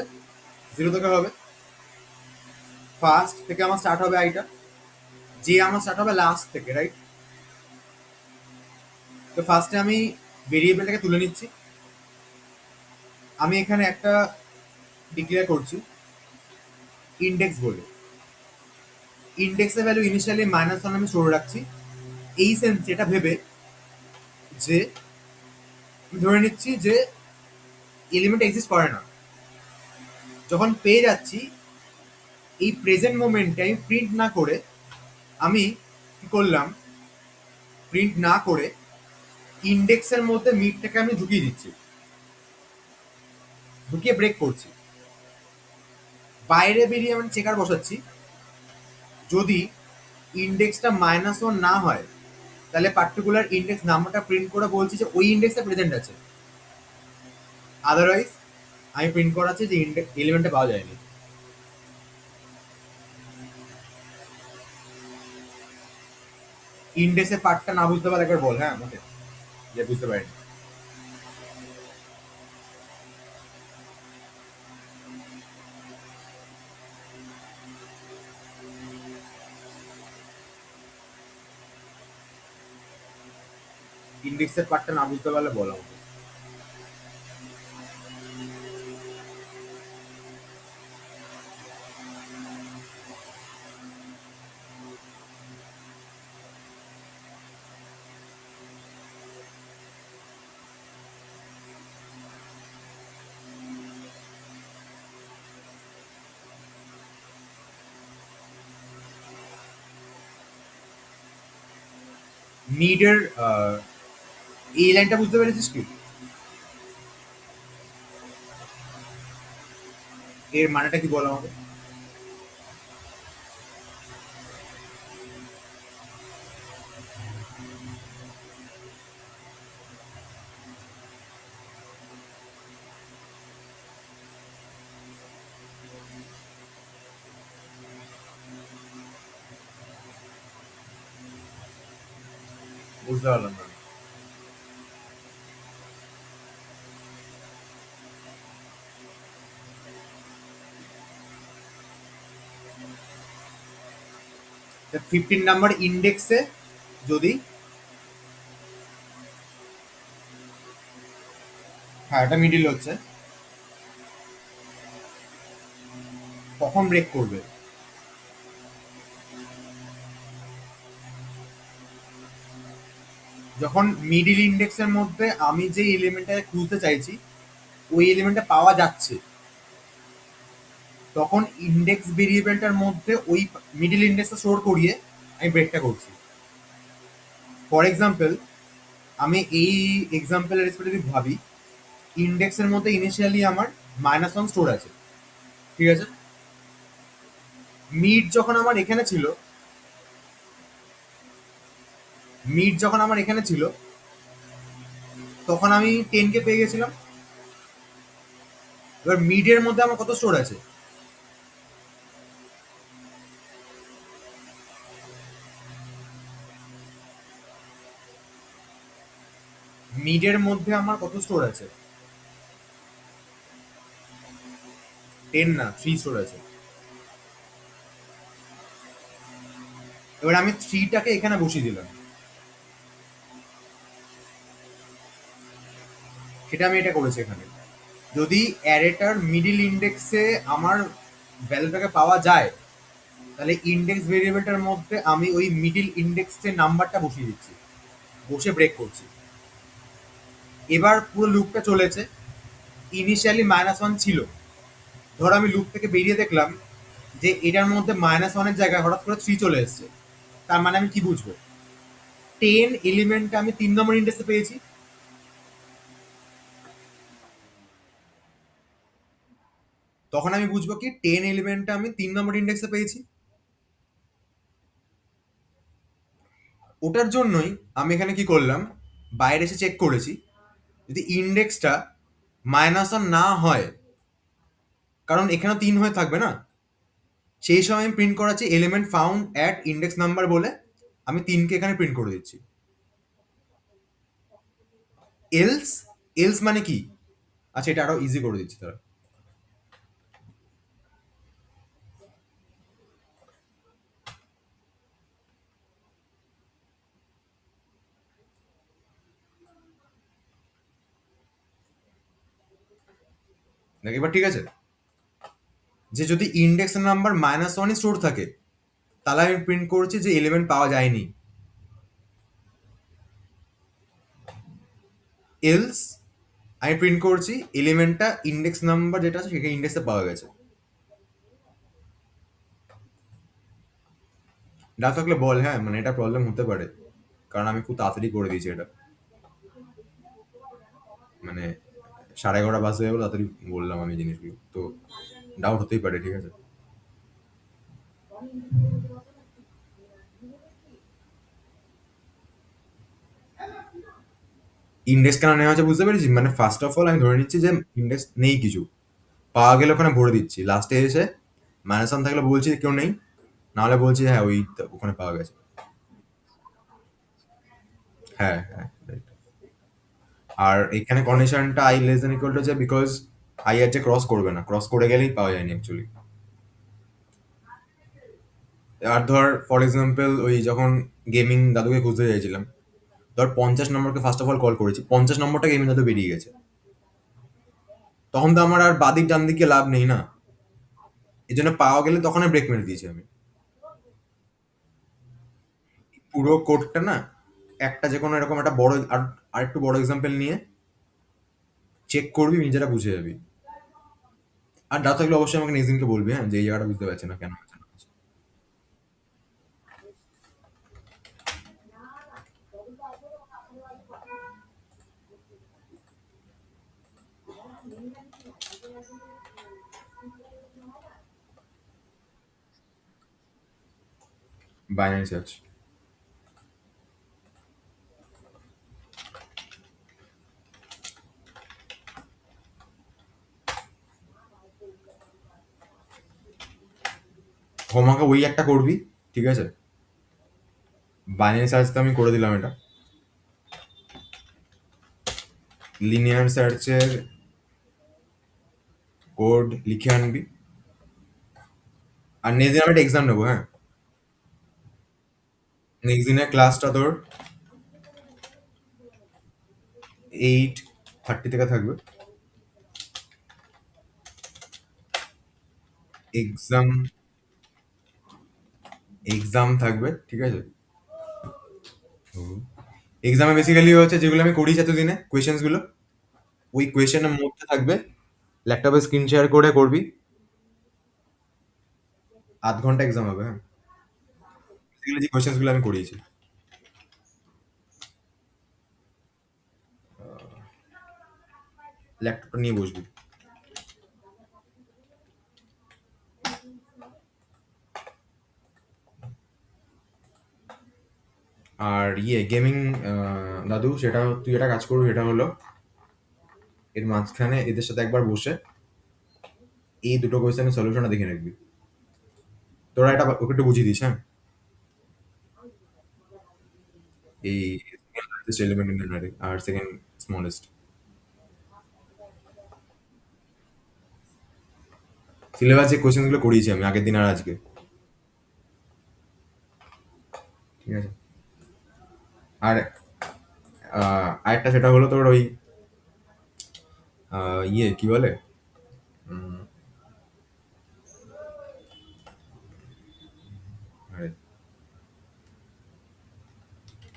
জিরো থেকে হবে। ফার্স্ট থেকে আমার স্টার্ট হবে আইটা, যে আমার স্টার্ট হবে লাস্ট থেকে, রাইট? তো ফার্স্টে আমি ভেরিয়েবলটাকে তুলে নিচ্ছি। আমি এখানে একটা ডিক্লেয়ার করছি ইন্ডেক্স বলে। ইন্ডেক্সের ভ্যালু ইনিশিয়ালি মাইনাস ওয়ান আমি স্টোর রাখছি, এই সেন্স এটা ভেবে যে ধরে নিচ্ছি যে এলিমেন্ট এক্সিস্ট করে না। যখন পেয়ে যাচ্ছি, এই প্রেজেন্ট মোমেন্টে আমি প্রিন্ট না করে, আমি কি করলাম, প্রিন্ট না করে ইন্ডেক্সের মধ্যে মিডটাকে আমি ঢুকিয়ে দিচ্ছি, ঢুকিয়ে ব্রেক করছি। বাইরে বেরিয়ে আমি চেকার বসাচ্ছি, যদি ইন্ডেক্সটা মাইনাস ওয়ান না হয় তাহলে পার্টিকুলার ইন্ডেক্স নাম্বারটা প্রিন্ট করে বলছি যে ওই ইন্ডেক্সে প্রেজেন্ট আছে। আদারওয়াইজ আমি প্রিন্ট করাচ্ছি যে ইন্ডেক্স এলিমেন্টটা পাওয়া যায়নি। ইন্ডেক্সের পার্টটা না বুঝতে পারলে একবার বল, হ্যাঁ আমাকে, যে বুঝতে পারিনি। ইন্ডেক্সের পার্টটা না বুঝতে পারলে বল আমাকে। নিডের এই লাইনটা বুঝতে পেরেছিস কি? এর মানেটা কি বল আমাকে। বুঝতে পারলাম না। 15 নাম্বার ইন্ডেক্সে যদি, হ্যাঁ এটা মিডিল হচ্ছে, কখন ব্রেক করবে? যখন মিডিল ইন্ডেক্সের মধ্যে আমি যে এলিমেন্টটা খুঁজতে চাইছি ওই এলিমেন্টটা পাওয়া যাচ্ছে, তখন ইন্ডেক্স ভেরিয়েবলটার মধ্যে ওই মিডিল ইন্ডেক্সটা স্টোর করিয়ে আমি ব্রেকটা করছি। ফর এক্সাম্পল, আমি এই এক্সাম্পলের রেসপেক্টিভ ভাবি, ইন্ডেক্সের মধ্যে ইনিশিয়ালি আমার -1 স্টোর আছে, ঠিক আছে? মিড যখন আমার এখানে ছিল, মিড যখন আমার এখানে ছিল তখন আমি 10 কে পেয়ে গেছিলাম। এবার মিডের মধ্যে আমার কত স্টোর আছে? মিডের মধ্যে আমার কত স্টোর আছে? 10 না, 3 স্টোর আছে। এবার আমি 3টাকে এখানে বসিয়ে দিলাম, সেটা আমি এটা করেছি এখানে। যদি অ্যারেটার মিডিল ইন্ডেক্সে আমার ভ্যালুটাকে পাওয়া যায়, তাহলে ইন্ডেক্স ভেরিয়েবলটার মধ্যে আমি ওই মিডিল ইন্ডেক্সের নাম্বারটা বসিয়ে দিচ্ছি, বসে ব্রেক করছি। এবার পুরো লুপটা চলেছে, ইনিশিয়ালি -1 ছিল, ধরো আমি লুপ থেকে বেরিয়ে দেখলাম যে এটার মধ্যে -1-এর জায়গায় হঠাৎ করে 3 চলে এসছে, তার মানে আমি কি বুঝবো? 10 এলিমেন্টটা আমি 3 নম্বর ইন্ডেক্সে পেয়েছি, তখন আমি বুঝবো কি 10 এলিমেন্টটা আমি 3 নম্বর ইন্ডেক্সে পেয়েছি। ওটার জন্যই আমি এখানে কি করলাম, বাইরে এসে চেক করেছি, যদি ইন্ডেক্সটা -1 না হয়, কারণ এখানে 3 হয়ে থাকবে না, সেই সময় আমি প্রিন্ট করাচ্ছি element found at index number বলে, আমি 3কে এখানে প্রিন্ট করে দিচ্ছি। এলস, এলস মানে কি? আচ্ছা এটা আরো ইজি করে দিচ্ছি তারা। দেখ এবার ঠিক আছে, যে যদি ইন্ডেক্স নাম্বার -1 স্টোর থাকে, তাহলে আমি প্রিন্ট করছি যে এলিমেন্ট পাওয়া যায়নি। এলস আমি প্রিন্ট করছি এলিমেন্টটা ইন্ডেক্স নাম্বার যেটা আছে সেখানে ইন্ডেক্সে পাওয়া গেছে। না থাকলে বল, হ্যাঁ মানে এটা প্রবলেম হতে পারে, কারণ আমি খুব তাড়াতাড়ি করে দিয়েছি এটা, মানে 11:30 বাজে যাবো, তাড়াতাড়ি বললাম আমি জিনিসগুলো তো, ডাউট হতেই পারে, ঠিক আছে? ইন্ডেক্স কেন নেওয়া হচ্ছে বুঝতে পেরেছি, মানে ফার্স্ট অফ অল আমি ধরে নিচ্ছি যে ইন্ডেক্স নেই কিছু, পাওয়া গেলে ওখানে ভরে দিচ্ছি, লাস্টে এসে -1 থাকলে বলছি কেউ নেই, নাহলে বলছি হ্যাঁ ওই ওখানে পাওয়া গেছে। হ্যাঁ হ্যাঁ right. আর এখানে কন্ডিশনটা I less than equal to যে, বিকজ আই আর যে ক্রস করবে না, ক্রস করে গেলেই পাওয়া যায়নি অ্যাকচুয়ালি। আর ধর ফর এক্সাম্পল ওই যখন গেমিং দাদুকে খুঁজতে চাইছিলাম, ধর 50 নম্বরকে ফার্স্ট অফ অল কল করেছি, 50 নম্বরটা গেমিং দাদু বেরিয়ে গেছে, তখন তো আমার আর বাদিক ডান দিকে লাভ নেই না, এই জন্য পাওয়া গেলে তখন ব্রেক মেরে দিয়েছি আমি। পুরো কোডটা না, একটা যে কোনো এরকম একটা বড় আর একটু বড় এক্সাম্পল নিয়ে চেক করবি, নিজেরা বুঝে যাবি। আর ডাউট থাকলে অবশ্যই আমাকে নেক্সট দিনকে বলবি, হ্যাঁ যে এই জায়গাটা বুঝতে পারছি না কেন হচ্ছে না। Binary search. হোমওয়ার্কে ওই একটা করবি, ঠিক আছে? বাইনারি সার্চ তো আমি করে দিলাম এটা, লিনিয়ার সার্চের কোড লিখে আনবি। আর নেক্সট দিন আমি একটা এক্সাম নেবো, হ্যাঁ। নেক্সট দিনের ক্লাসটা তোর 8:30 থেকে থাকবে। এক্সাম এক্সাম থাকবে, ঠিক আছে। এক্সামে বেসিক্যালি হচ্ছে যেগুলো আমি করিয়েছি এতদিনে কোয়েশ্চেন্স গুলো, ওই কোয়েশ্চেনের মধ্যে থাকবে। ল্যাপটপে স্ক্রিন শেয়ার করে করবি। 8 ঘন্টা এক্সাম হবে, হ্যাঁ। বেসিক্যালি যে কোয়েশ্চেন্স গুলো আমি করিয়েছি, ল্যাপটপটা নিয়ে বসবি। আর গেমিং দাদু, সেটা তুই একটা কাজ করবি, সেটা হলো এর মাঝখানে এদের সাথে একবার বসে এই দুটো কোয়েশ্চেনের সলিউশনটা দেখে রাখবি। তোরা এটা ওকে একটু বুঝিয়ে দিস, হ্যাঁ। এই element in R second smallest syllabus যে কোয়েশ্চেন গুলো করিয়েছি আমি আগের দিন আর আজকে, ঠিক আছে। আর আরেকটা সেটা হলো তোর ওই কি বলে, উম, আরে,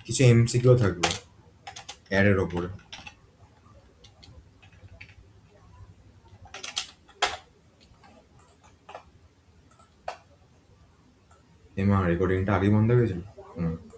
কিছু এমসিকিউ থাকবে অ্যারের ওপরে। রেকর্ডিংটা আগেই বন্ধ হয়ে গেছিল।